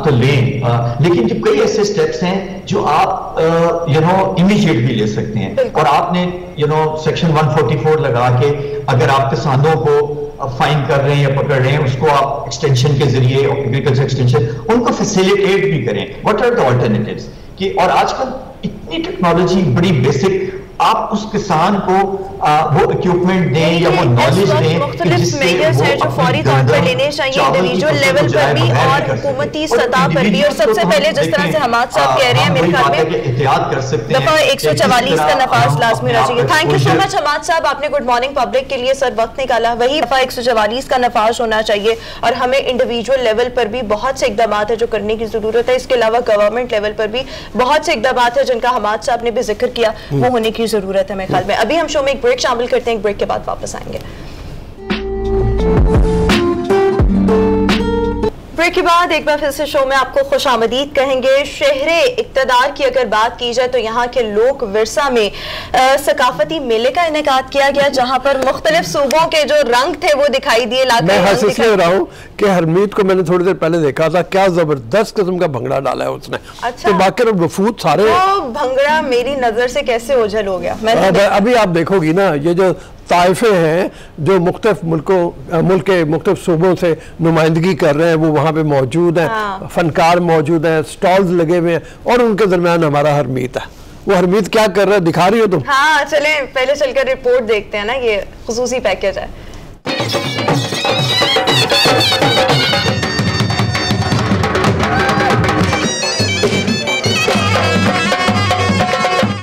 [SPEAKER 4] तो लें, लेकिन जो कई ऐसे स्टेप्स हैं जो आप इमीडिएट भी ले सकते हैं। और आपने सेक्शन 144 लगा के अगर आप किसानों को फाइन कर रहे हैं या पकड़ रहे हैं, उसको आप एक्सटेंशन के जरिए, एग्रीकल्चर एक्सटेंशन, उनको फैसिलिटेट भी करें। व्हाट आर द ऑल्टरनेटिव्स कि, और आजकल इतनी टेक्नोलॉजी बड़ी बेसिक, आप उस किसान को वो इक्विपमेंट दें या वो नॉलेज दें कि जिससे
[SPEAKER 1] जो फौरी तौर पर लेने चाहिए इंडिविजुअल लेवल पर भी और हुकूमती सतह पर भी। और सबसे पहले जिस तरह से हमाद साहब कह रहे हैं, मेरे ख्याल में एहतियात कर सकते हैं, दफा 144 का नफाज लाजमी होना चाहिए। Thank you so much Hamad साहब, आपने गुड मॉर्निंग पब्लिक के लिए सर वक्त निकाला। वही दफा 144 का नफाज होना चाहिए और हमें इंडिविजुअल लेवल पर भी बहुत से इकदाम है जो करने की जरूरत है। इसके अलावा गवर्नमेंट लेवल पर भी बहुत से इकदाम है जिनका हमाद साहब ने भी जिक्र किया, वो होने की जरूरत है मेरे ख्याल में। अभी हम शो में एक ब्रेक शामिल करते हैं, एक ब्रेक के बाद वापस आएंगे। ब्रेक के बाद एक बार फिर से शो में आपको खुशामदीद कहेंगे। शहरे इक्तदार की अगर बात की जाए तो यहाँ के लोक विरसा में सकाफती मेले का इनेकाद किया गया, जहाँ पर मुख्तलिफ सूबों के जो रंग थे वो दिखाई दिए।
[SPEAKER 2] मैं हंस रहा हूँ कि हरमीत को मैंने थोड़ी देर पहले देखा था, क्या जबरदस्त किस्म का भंगड़ा डाला है उसने।
[SPEAKER 1] अच्छा,
[SPEAKER 2] तो बाकी वफूद सारे
[SPEAKER 1] भंगड़ा मेरी नजर से कैसे ओझल हो गया।
[SPEAKER 2] अभी आप देखोगी ना, ये जो ताइफे हैं जो मुख्तलिफ मुल्क के मुख्तलिफ सूबों से नुमाइंदगी कर रहे हैं, वो वहाँ पे मौजूद हैं। हाँ। फनकार मौजूद हैं, स्टॉल्स लगे हुए हैं और उनके दरमियान हमारा हरमीत है। वो हरमीत क्या कर रहा है, दिखा रही हो तुम?
[SPEAKER 1] हाँ चले पहले चलकर रिपोर्ट देखते हैं ना, ये खुसूसी पैकेज है।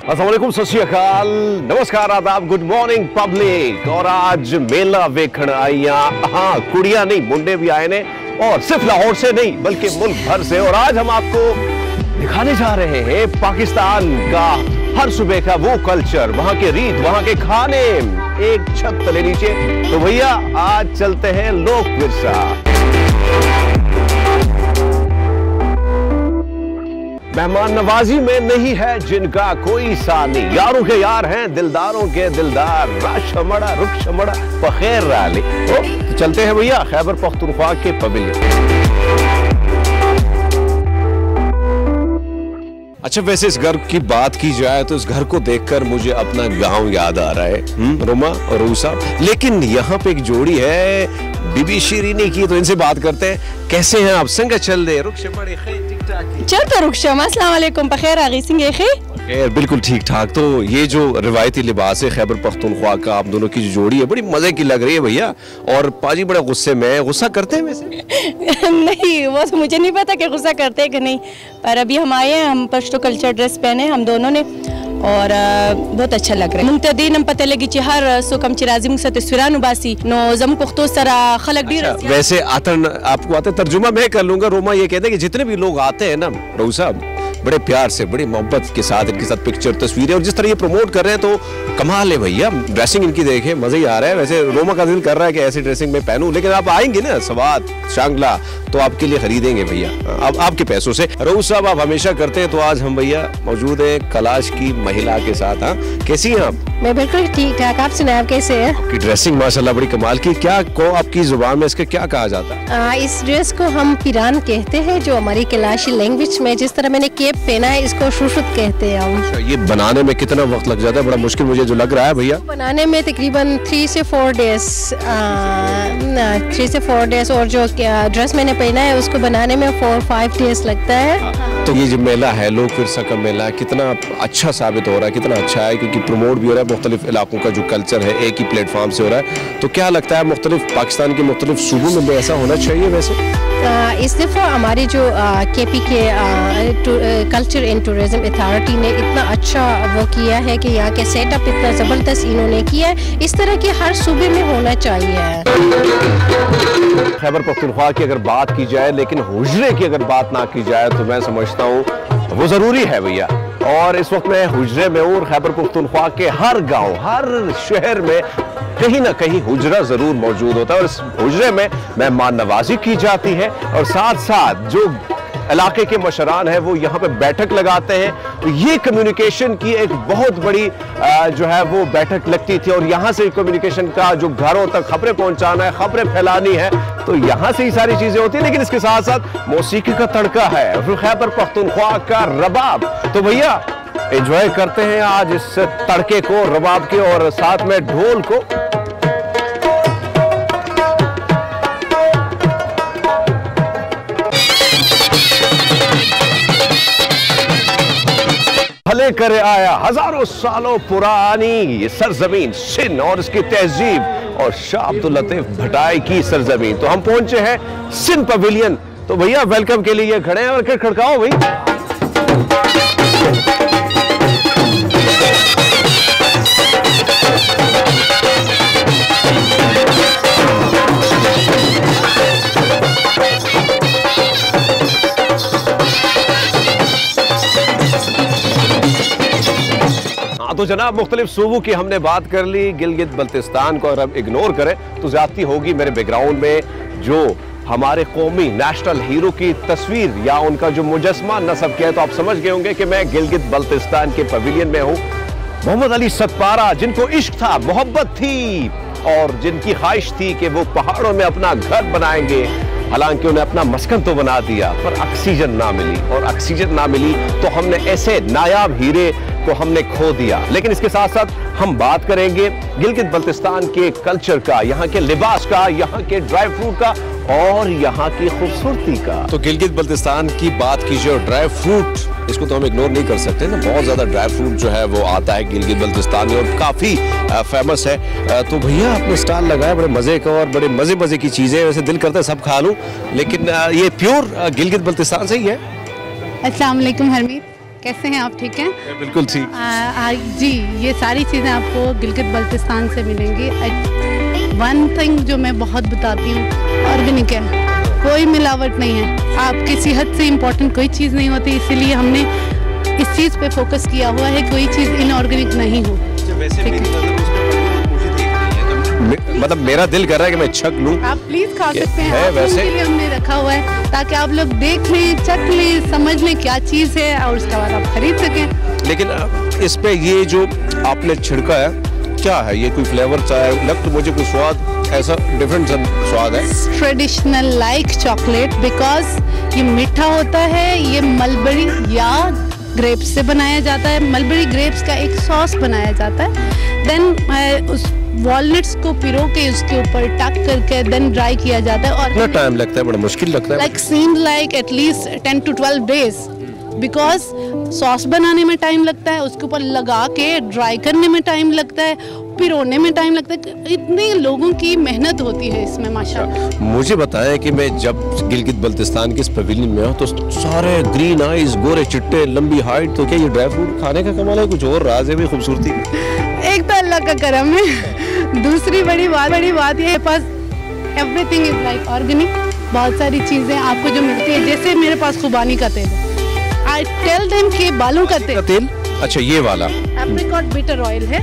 [SPEAKER 3] अस्सलामुअलैकुम, सत श्री अकाल, नमस्कार, आदाब, गुड मॉर्निंग पब्लिक। और आज मेला वेखण आईया, हाँ कुड़ियां नहीं मुंडे भी आए ने, और सिर्फ लाहौर से नहीं बल्कि मुल्क भर से। और आज हम आपको दिखाने जा रहे हैं पाकिस्तान का हर सूबे का वो कल्चर, वहां के रीत, वहां के खाने, एक छत तले नीचे। तो भैया आज चलते हैं लोक विरसा। मेहमान नवाजी में नहीं है जिनका कोई सानी, यारों के यार हैं दिलदारों के दिलदार, राशमड़ा रुखशमड़ा पखेर राली। तो चलते हैं भैया खैबर पख्तूनख्वा के पवेलियन। अच्छा, वैसे इस घर की बात की जाए तो इस घर को देखकर मुझे अपना गांव याद आ रहा है, रोमा और रूसा। लेकिन यहाँ पे एक जोड़ी है, बीबी शीरीनी की, तो इनसे बात करते हैं। कैसे हैं आप? संग चल दे रुख बड़े
[SPEAKER 5] चलता रुख शमा, अस्सलाम वालेकुम, बखैर आ गई सिंह
[SPEAKER 3] खैर, बिल्कुल ठीक ठाक। तो ये जो रिवायती लिबास है खैबर पख्तूनख्वा का, आप दोनों की जो जोड़ी है बड़ी मजे की लग रही है भैया। और पाजी बड़े गुस्से में, गुस्सा करते हैं वैसे?
[SPEAKER 5] नहीं, वो तो मुझे नहीं पता कि गुस्सा करते हैं कि नहीं, पर अभी हम आए हैं, हम पश्तो कल्चर ड्रेस पहने हम दोनों ने, और बहुत अच्छा लग रहा है। मुंतदीन हम पता लगी हर सो कम चिराजिम से तस्वीरान उबासी नो जम पुख्तो सरा खलक डी।
[SPEAKER 3] वैसे आतन आपको आते, तर्जुमा मैं कर लूंगा। रोमा ये कहते हैं कि जितने भी लोग आते हैं ना रहू साहब, बड़े प्यार से, बड़ी मोहब्बत के साथ इनके साथ पिक्चर, तस्वीरें, और जिस तरह ये प्रमोट कर रहे हैं तो कमाल है भैया। ड्रेसिंग इनकी देखे मजा ही आ रहा है। वैसे रोमा का दिल कर रहा है कि ऐसी ड्रेसिंग में पहनूं, लेकिन आप आएंगे ना सवात शांगला तो आपके लिए खरीदेंगे भैया, अब आपके पैसों से। रहू साहब आप हमेशा करते हैं, तो आज हम भैया मौजूद है कलाश की महिला के साथ। हाँ, कैसी हैं आप?
[SPEAKER 5] मैं बिल्कुल ठीक ठाक, आप सुनाए आप कैसे हैं?
[SPEAKER 3] आपकी ड्रेसिंग माशाल्लाह बड़ी कमाल की। क्या को आपकी जुबान में इसके क्या कहा जाता है?
[SPEAKER 5] इस ड्रेस को हम पिरान कहते हैं, जो हमारी कलाशी लैंग्वेज में, जिस तरह मैंने केप पहना है इसको शुशुत कहते हैं हम।
[SPEAKER 3] ये बनाने में कितना वक्त लग जाता है? बड़ा मुश्किल मुझे जो लग रहा है भैया।
[SPEAKER 5] बनाने में तकरीबन 3 से 4 डेज, 3 से 4 डेज, और जो ड्रेस मैंने पहना है उसको बनाने में 4-5 डेज लगता है।
[SPEAKER 3] तो ये जो मेला है लोक विरसा का मेला, कितना अच्छा साबित हो रहा है, कितना अच्छा है, क्योंकि प्रमोट भी हो रहा है मुख्तलिफ इलाकों का जो कल्चर है, एक ही प्लेटफॉर्म से हो रहा है। तो क्या लगता है मुख्तलिफ पाकिस्तान के मुख्तलिफ सूबों में भी ऐसा होना चाहिए? वैसे
[SPEAKER 5] इस दफ़ा हमारी जो KP के कल्चर एंड टूरिज्म अथॉरिटी ने इतना अच्छा वो किया है कि यहाँ के सेटअप इतना ज़बरदस्त इन्होंने किया है, इस तरह के हर सूबे में होना चाहिए।
[SPEAKER 3] खैबर पख्तूनख्वा की अगर बात की जाए, लेकिन हुजरे की अगर बात ना की जाए, तो मैं समझता हूँ वो ज़रूरी है भैया। और इस वक्त मैं हुजरे में हूँ, खैबर पख्तूनख्वा के हर गाँव, हर शहर में कहीं ना कहीं हुजरा जरूर मौजूद होता है, और इस हुजरे में मेहमान नवाजी की जाती है, और साथ साथ जो इलाके के मशरान है वो यहाँ पे बैठक लगाते हैं। तो ये कम्युनिकेशन की एक बहुत बड़ी जो है वो बैठक लगती थी, और यहाँ से कम्युनिकेशन का जो घरों तक खबरें पहुंचाना है, खबरें फैलानी है, तो यहाँ से ही सारी चीजें होती है। लेकिन इसके साथ साथ मौसीकी का तड़का है, फिर खैबर पख्तूनख्वा का रबाब। तो भैया एंजॉय करते हैं आज इस तड़के को, रबाब के, और साथ में ढोल को। भले करे आया, हजारों सालों पुरानी ये सरजमीन सिंध और इसकी तहजीब और शाह अब्दुल लतीफ भटाई की सरजमीन। तो हम पहुंचे हैं सिंध पवेलियन। तो भैया वेलकम के लिए खड़े हैं और खड़काओ भाई। तो जनाब मुख्तलिफ सूबों की हमने बात कर ली, गिलगित बल्तिस्तान को अगर हम इग्नोर करें तो ज्यादती होगी। मेरे बैकग्राउंड में जो हमारे कौमी नेशनल हीरो की तस्वीर या उनका जो मुजस्मा नस्ब किया है, तो आप समझ गए होंगे कि मैं गिलगित बल्तिस्तान के पवेलियन में हूँ। मोहम्मद अली सतपारा, जिनको इश्क था, मोहब्बत थी और जिनकी ख्वाहिश थी कि वो पहाड़ों में अपना घर बनाएंगे, हालांकि उन्हें अपना मस्कन तो बना दिया पर ऑक्सीजन ना मिली, और ऑक्सीजन ना मिली तो हमने ऐसे नायाब हीरे को हमने खो दिया। लेकिन इसके साथ साथ हम बात करेंगे गिलगित बल्तिस्तान के कल्चर का, यहाँ के लिबास का, यहाँ के ड्राई फ्रूट का और यहाँ की खूबसूरती का। तो गिलगित बल्तिस्तान की बात कीजिए और ड्राई फ्रूट, इसको तो हम इग्नोर नहीं कर सकते ना। बहुत ज्यादा ड्राई फ्रूट जो है वो आता है गिलगित बल्तिस्तान में और काफी फेमस है। तो भैया आपने स्टॉल लगाया बड़े मजे का और बड़े मजे मजे की चीजें, वैसे दिल करता है सब खा लूं, लेकिन ये प्योर गिलगित बल्तिस्तान से ही है।
[SPEAKER 6] अस्सलाम वालेकुम हरमीत, कैसे हैं आप? ठीक हैं?
[SPEAKER 3] बिल्कुल ठीक।
[SPEAKER 6] जी, ये सारी चीज़ें आपको गिलगित बल्तिस्तान से मिलेंगी। वन थिंग जो मैं बहुत बताती हूँ, ऑर्गेनिक है, कोई मिलावट नहीं है। आपकी सेहत से इम्पोर्टेंट कोई चीज़ नहीं होती, इसीलिए हमने इस चीज़ पे फोकस किया हुआ है, कोई चीज़ इनऑर्गेनिक नहीं हो।
[SPEAKER 3] मतलब मेरा दिल कर रहा है कि मैं छक लूं।
[SPEAKER 6] आप प्लीज खा सकते हैं,
[SPEAKER 3] वैसे
[SPEAKER 6] के लिए हमने रखा हुआ है ताकि आप लोग देख लें, चख लें, समझ लें क्या चीज़ है और उसके बाद आप खरीद सकें।
[SPEAKER 3] लेकिन इस पे ये जो आपने छिड़का है क्या है? ये कोई फ्लेवर चाहे लग तो मुझे कोई स्वाद ऐसा डिफरेंट स्वाद है।
[SPEAKER 6] ट्रेडिशनल लाइक चॉकलेट, बिकॉज ये मीठा होता है। ये मलबरी या ग्रेप्स से बनाया जाता है। मलबरी ग्रेप्स का एक सॉस बनाया जाता है। देन उस वॉलनट्स को पिरो के उसके ऊपर टक करके देन ड्राई किया जाता है। और
[SPEAKER 3] कितना टाइम लगता है? बड़ा मुश्किल लगता है।
[SPEAKER 6] Like seems like at least 10 to 12 days, because sauce बनाने में टाइम लगता है, उसके ऊपर लगा के ड्राई करने में टाइम लगता है, पिरोने में टाइम लगता है। इतने लोगों की मेहनत होती है इसमें माशाल्लाह।
[SPEAKER 3] मुझे बताया कि मैं जब गिलगित बल्तिस्तान के इस पवेलियन में हूँ तो सारे ग्रीन आइज, गोरे चिट्टे, लंबी हाइट, तो क्या ये ड्राई फ्रूट खाने का कमाल है? कुछ और राज है भी खूबसूरती?
[SPEAKER 6] एक तो अल्लाह का करम है, दूसरी बड़ी बात ये पास एवरीथिंग इज लाइक ऑर्गेनिक। बहुत सारी चीजें आपको जो मिलती है, जैसे मेरे पास खुबानी का तेल है। आई टेल देम कि बालों का तेल।
[SPEAKER 3] अच्छा, ये वाला
[SPEAKER 6] एप्रिकॉट बिटर ऑयल है।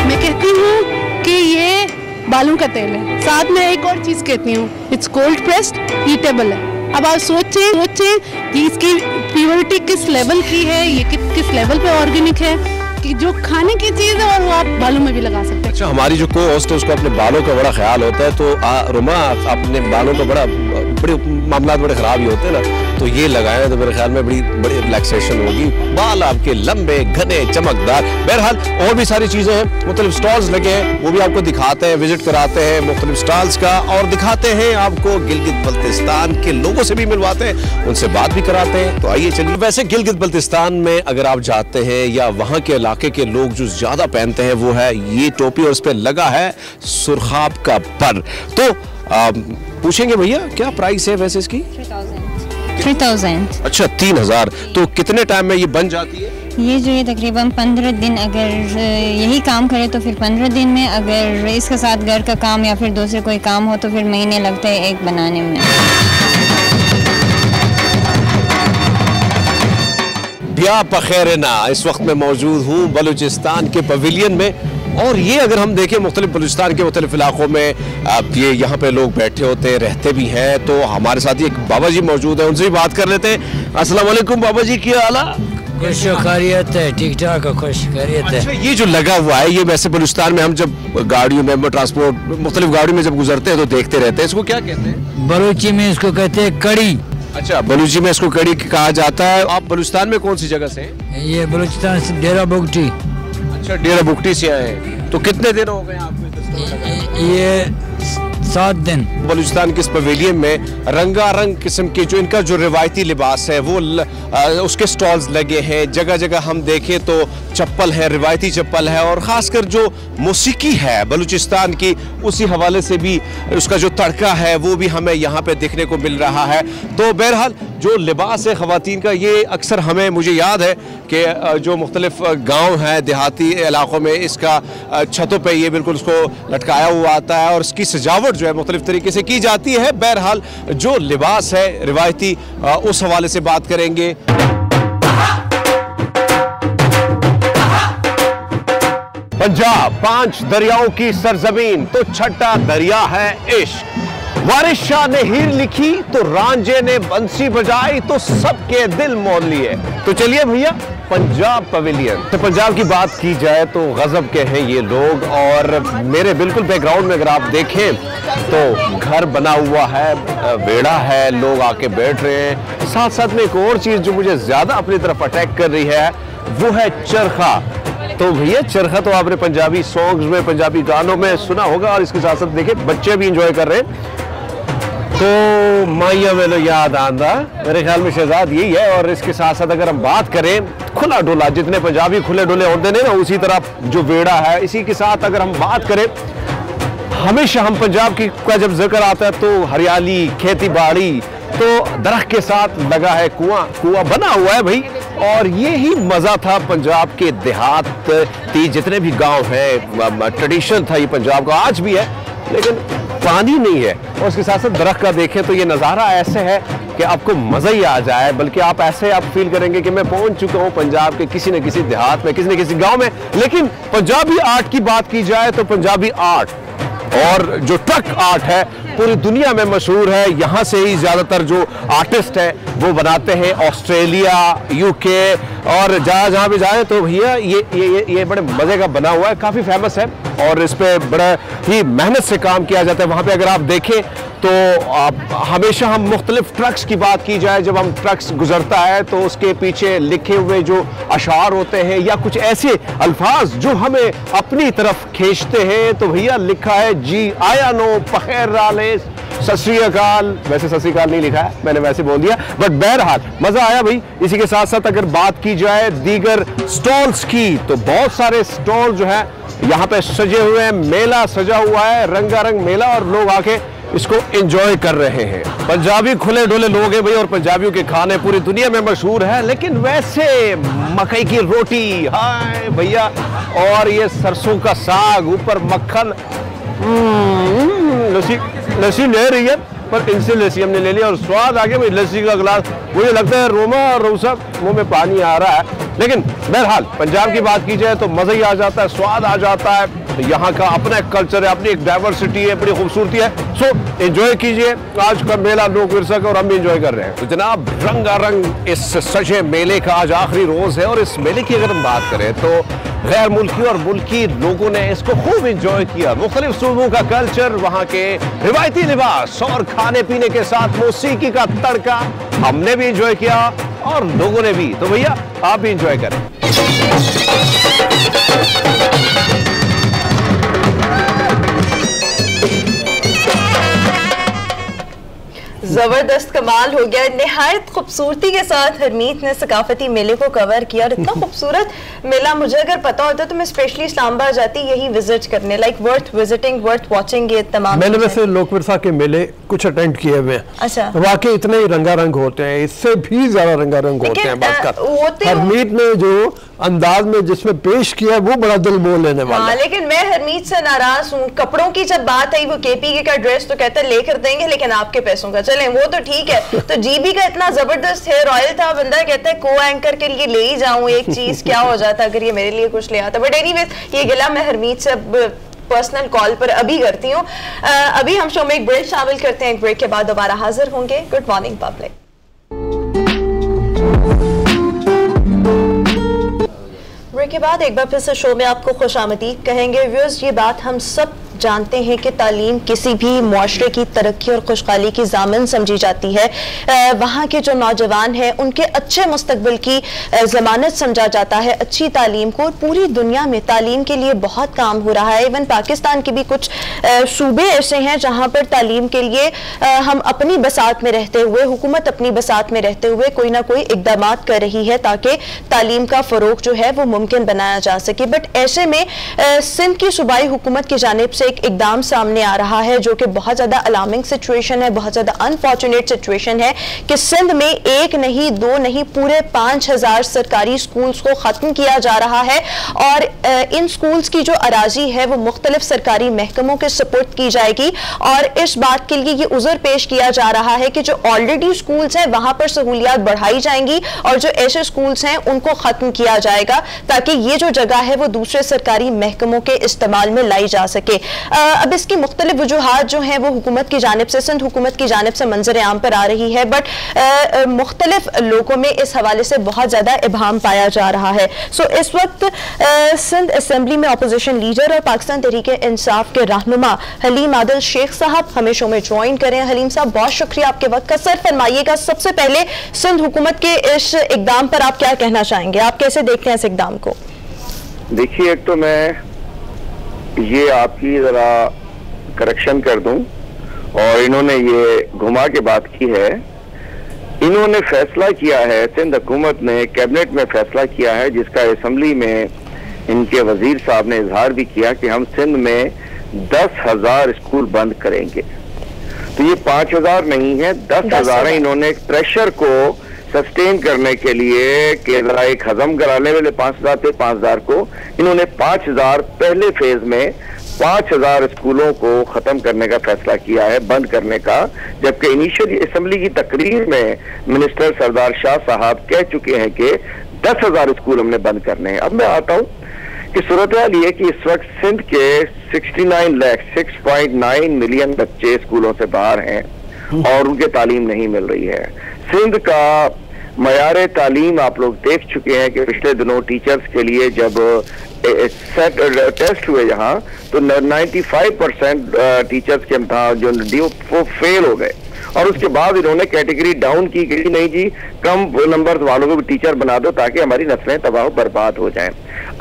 [SPEAKER 6] मैं कहती हूँ कि ये बालों का तेल है। साथ में एक और चीज कहती हूँ, इट्स कोल्ड प्रेस्ड, ईटेबल है। अब आप सोचें कि इसकी प्योरिटी किस लेवल की है, ये किस लेवल पे ऑर्गेनिक है कि जो खाने की चीज है और वो आप बालों में भी लगा सकते हैं।
[SPEAKER 3] अच्छा, हमारी जो को होस्ट है उसको अपने बालों का बड़ा ख्याल होता है, तो रुमा अपने बालों का बड़े मामला बड़े खराब ही होते हैं ना, तो ये लगाएं तो मेरे ख्याल में बड़ी रिलैक्सेशन होगी। बाल आपके लंबे, घने, चमकदार। बहरहाल और भी सारी चीजें हैं, मुख्तलिफ स्टॉल्स लगे हैं, वो भी आपको दिखाते हैं, विजिट कराते हैं मुख्तलिफ स्टॉल्स का, और दिखाते हैं आपको गिलगित बल्तिस्तान के लोगों से भी मिलवाते हैं, उनसे बात भी कराते हैं। तो आइए चलिए। वैसे गिलगित बल्तिस्तान में अगर आप जाते हैं या वहाँ के इलाके के लोग जो ज्यादा पहनते हैं वो है ये टोपी, और इस पे लगा है सुरखाब का पर। तो पूछेंगे भैया क्या प्राइस है वैसे इसकी?
[SPEAKER 7] 3000।
[SPEAKER 3] अच्छा, 3000। तो कितने टाइम में ये बन जाती है?
[SPEAKER 7] ये जो है तकरीबन 15 दिन, अगर यही काम करे तो फिर 15 दिन में, अगर इसके साथ घर का काम या फिर दूसरे कोई काम हो तो फिर महीने लगते हैं एक बनाने में।
[SPEAKER 3] बिया पखेरना, इस वक्त मैं मौजूद हूँ बलूचिस्तान के पवेलियन में, और ये अगर हम देखें मुख्तलिफ बलूचिस्तान के मुख्तलिफ इलाकों में ये यहाँ पे लोग बैठे होते हैं, रहते भी हैं। तो हमारे साथ ही एक बाबा जी मौजूद है, उनसे भी बात कर लेते हैं। अस्सलाम वालेकुम बाबा जी, क्या हाल है?
[SPEAKER 8] खुश खैरियत है, ठीक ठाक खुश खैरियत है।
[SPEAKER 3] अच्छा, ये जो लगा हुआ है, ये वैसे बलूचिस्तान में हम जब गाड़ियों में ट्रांसपोर्ट मुख्तलिफ गाड़ियों में जब गुजरते हैं तो देखते रहते हैं, इसको क्या कहते हैं?
[SPEAKER 8] बलूची में इसको कहते हैं कड़ी।
[SPEAKER 3] अच्छा, बलूची में इसको कड़ी कहा जाता है। आप बलूचिस्तान में कौन सी जगह से हैं?
[SPEAKER 8] ये बलूचिस्तान से डेरा बुगटी।
[SPEAKER 3] अच्छा, डेरा बुगटी से आए हैं। तो कितने दिन हो गए आपको?
[SPEAKER 8] ये 7 दिन।
[SPEAKER 3] बलूचिस्तान के इस पवेलियन में रंगारंग किस्म के जो इनका जो रिवायती लिबास है वो उसके स्टॉल्स लगे हैं। जगह जगह हम देखें तो चप्पल है, रिवायती चप्पल है, और ख़ासकर जो मौसीकी है बलूचिस्तान की उसी हवाले से भी उसका जो तड़का है वो भी हमें यहाँ पे देखने को मिल रहा है। तो बहरहाल जो लिबास है ख़वातीन का, ये अक्सर मुझे याद है कि जो मुख्तलिफ गाँव हैं देहाती इलाकों में, इसका छतों पे ये बिल्कुल उसको लटकाया हुआ आता है और इसकी सजावट जो है मुख्तलिफ तरीके से की जाती है। बहरहाल जो लिबास है रिवायती, उस हवाले से बात करेंगे। पंजाब 5 दरियाओं की सरजमीन, तो छठा दरिया है इश्क। वारिस शाह ने हीर लिखी तो रांझे ने बंसी बजाई तो सबके दिल मोल लिए। तो चलिए भैया पंजाब पवेलियन। तो पंजाब की बात की जाए तो गजब के हैं ये लोग, और मेरे बिल्कुल बैकग्राउंड में अगर आप देखें तो घर बना हुआ है, बेड़ा है, लोग आके बैठ रहे हैं। साथ साथ में एक और चीज जो मुझे ज्यादा अपनी तरफ अटैक कर रही है वो है चरखा। तो भैया चरखा तो आपने पंजाबी सॉन्ग्स में, पंजाबी गानों में सुना होगा, और इसके साथ साथ देखिए बच्चे भी इंजॉय कर रहे हैं। तो माइया मेलो याद आंदा, मेरे ख्याल में शहजाद यही है। और इसके साथ साथ अगर हम बात करें खुला डोला, जितने पंजाबी खुले डोले होते हैं ना, उसी तरह जो बेड़ा है, इसी के साथ अगर हम बात करें, हमेशा हम पंजाब की का जब जिक्र आता है तो हरियाली, खेती बाड़ी, तो दरख्त के साथ लगा है कुआं, कुआं बना हुआ है भाई। और ये ही मजा था पंजाब के देहात की, जितने भी गांव हैं, ट्रेडिशन था ये पंजाब का, आज भी है, लेकिन पानी नहीं है। और उसके साथ साथ दरख्त का देखें तो ये नज़ारा ऐसे है कि आपको मज़ा ही आ जाए, बल्कि आप ऐसे आप फील करेंगे कि मैं पहुंच चुका हूं पंजाब के किसी न किसी देहात में, किसी न किसी गांव में। लेकिन पंजाबी आर्ट की बात की जाए तो पंजाबी आर्ट और जो ट्रक आर्ट है पूरी दुनिया में मशहूर है। यहाँ से ही ज़्यादातर जो आर्टिस्ट है वो बनाते हैं, ऑस्ट्रेलिया, यूके, और जहाँ भी जाए तो भैया ये बड़े मज़े का बना हुआ है, काफ़ी फेमस है, और इस पर बड़ा ही मेहनत से काम किया जाता है। वहाँ पे अगर आप देखें तो हमेशा हम मुख्तलिफ ट्रक्स की बात की जाए, जब हम ट्रक्स गुजरता है तो उसके पीछे लिखे हुए जो अशार होते हैं या कुछ ऐसे अल्फाज जो हमें अपनी तरफ खींचते हैं, तो भैया लिखा है जी आया नो पखेर राले सत श्री अकाल। वैसे सत श्री अकाल नहीं लिखा है, मैंने वैसे बोल दिया, बट बहरहाल मजा आया भाई। इसी के साथ साथ अगर बात की जाए दीगर स्टॉल्स की, तो बहुत सारे स्टॉल जो है यहाँ पे सजे हुए हैं, मेला सजा हुआ है, रंगारंग मेला, और लोग आके इसको एंजॉय कर रहे हैं। पंजाबी खुले ढोले लोग हैं भाई, और पंजाबियों के खाने पूरी दुनिया में मशहूर है। लेकिन वैसे मकई की रोटी, हाय भैया, और ये सरसों का साग, ऊपर मक्खन, लस्सी ले रही है, पर इनसे लस्सी हमने ले लिया और स्वाद आ गया भाई। लस्सी का गिलास, मुझे लगता है रोमा और रोसा मुंह में पानी आ रहा है। लेकिन बहरहाल पंजाब की बात की जाए तो मजा ही आ जाता है, स्वाद आ जाता है। यहाँ का अपना एक कल्चर है, अपनी एक डाइवर्सिटी है, बड़ी खूबसूरती है। सो एंजॉय कीजिए आज का मेला लोक विरसा का, और हम भी एंजॉय कर रहे हैं। तो जनाब रंगारंग इस सजे मेले का आज आखिरी रोज है, और इस मेले की अगर हम बात करें तो गैर मुल्की और मुल्की लोगों ने इसको खूब एंजॉय किया। मुख्तलिफ सूबों का कल्चर, वहाँ के रिवायती लिबास और खाने पीने के साथ मौसीकी का तड़का हमने भी एंजॉय किया और लोगों ने भी। तो भैया आप भी एंजॉय करें।
[SPEAKER 1] जबरदस्त कमाल हो गया। निहायत खूबसूरती के साथ हरमीत ने सकाफती मेले को कवर किया, और इतना खूबसूरत मेला मुझे अगर पता होता तो मैं स्पेशली इस्लामाबाद जाती यही विजिट करने, like worth visiting, worth watching. ये तमाम
[SPEAKER 2] मैंने वैसे लोक विरसा के मेले कुछ अटेंड किए हुए हैं।
[SPEAKER 1] अच्छा,
[SPEAKER 2] वाकई इतने ही रंगारंग होते हैं, इससे भी ज्यादा रंगारंग होते हैं। हरमीत ने जो अंदाज में जिसमें पेश किया वो बड़ा दिल मोह लेने वाला।
[SPEAKER 1] हाँ, लेकिन मैं हरमीत से नाराज हूँ। कपड़ों की जब बात आई, वो केपीके का ड्रेस तो कहता है लेकर देंगे, लेकिन आपके पैसों का। चलें वो तो ठीक है। तो जीबी का इतना जबरदस्त हेयर ऑयल था, बंदा कहता है को एंकर के लिए ले ही जाऊं एक चीज, क्या हो जाता अगर ये मेरे लिए कुछ ले आता। बट एनीवेज ये गिला मैं हरमीत से पर्सनल कॉल पर अभी करती हूँ। अभी हम शो में एक ब्रेक शामिल करते हैं, एक ब्रेक के बाद दोबारा हाजिर होंगे। Good Morning public. ब्रेक के बाद एक बार फिर से शो में आपको खुशामदीद कहेंगे। व्यूअर्स, ये बात हम सब जानते हैं कि तालीम किसी भी मुआशरे की तरक्की और खुशहाली की ज़ामिन समझी जाती है। वहाँ के जो नौजवान हैं उनके अच्छे मुस्तकबिल की ज़मानत समझा जाता है अच्छी तालीम को। पूरी दुनिया में तालीम के लिए बहुत काम हो रहा है। इवन पाकिस्तान के भी कुछ सूबे ऐसे हैं जहाँ पर तालीम के लिए हम अपनी बसात में रहते हुए, हुकूमत अपनी बसात में रहते हुए कोई ना कोई इकदाम कर रही है ताकि तालीम का फ़रोग जो है वो मुमकिन बनाया जा सके। बट ऐसे में सिंध की सूबाई हुकूमत की जानिब से एक इकदाम सामने आ रहा है जो कि बहुत ज़्यादा अलार्मिंग सिचुएशन है, बहुत ज़्यादा अनफॉर्चुनेट सिचुएशन है कि सिंध में एक नहीं दो नहीं पूरे 5000 सरकारी स्कूल्स को ख़त्म किया जा रहा है और इन स्कूल्स की जो अराजी है वो मुख्तलिफ सरकारी महकमों के सपोर्ट की जाएगी और इस बात के लिए ये उज़र पेश किया जा रहा है कि जो ऑलरेडी स्कूल्स हैं वहां पर सहूलियात बढ़ाई जाएंगी और जो ऐसे स्कूल्स हैं उनको ख़त्म किया जाएगा ताकि ये जो जगह है वो दूसरे सरकारी महकमों के इस्तेमाल में लाई जा सके। अब इसकी मुख्तलिफ वजूहात जो हैं वो हुकूमत की जानिब से, सिंध हुकूमत की जानिब से मंजर आम पर आ रही है, बट मुख्तलिफ लोगों में इस हवाले से बहुत ज़्यादा इबाहम पाया जा रहा है। सो इस वक्त सिंध असेंबली में अपोजिशन लीडर और पाकिस्तान तहरीके इंसाफ के रहनुमा हलीम आदिल शेख साहब हमें शो में ज्वाइन करें। हलीम साहब, बहुत शुक्रिया आपके वक्त का। सर फरमाइएगा, सबसे पहले सिंध हुकूमत के इस इकदाम पर आप क्या कहना चाहेंगे, आप कैसे देखते हैं इस इकदाम को?
[SPEAKER 9] देखिए, एक तो मैं ये आपकी जरा करेक्शन कर दूं और इन्होंने ये घुमा के बात की है। इन्होंने फैसला किया है, सिंध हुकूमत ने कैबिनेट में फैसला किया है जिसका असेंबली में इनके वजीर साहब ने इजहार भी किया कि हम सिंध में 10,000 स्कूल बंद करेंगे। तो ये 5,000 नहीं है, 10,000 है। इन्होंने प्रेशर को सस्टेन करने के लिए कि जरा एक हजम कराने वाले 5,000 थे, 5,000 को इन्होंने 5,000 पहले फेज में 5,000 स्कूलों को खत्म करने का फैसला किया है, बंद करने का। जबकि इनिशियल असेंबली की तकरीर में मिनिस्टर सरदार शाह साहब कह चुके हैं कि 10,000 स्कूल हमने बंद करने हैं। अब मैं आता हूँ कि सूरत हाल ये कि इस वक्त सिंध के 69 लाख 6.9 मिलियन बच्चे स्कूलों से बाहर हैं और उनके तालीम नहीं मिल रही है। सिंध का मयारे तालीम आप लोग देख चुके हैं कि पिछले दिनों टीचर्स के लिए जब टेस्ट हुए जहां तो 95% टीचर्स के इम्तिहान जो वो फेल हो गए और उसके बाद इन्होंने कैटेगरी डाउन की गई, नहीं जी कम नंबर वालों को भी टीचर बना दो ताकि हमारी नस्लें तबाह बर्बाद हो जाएं।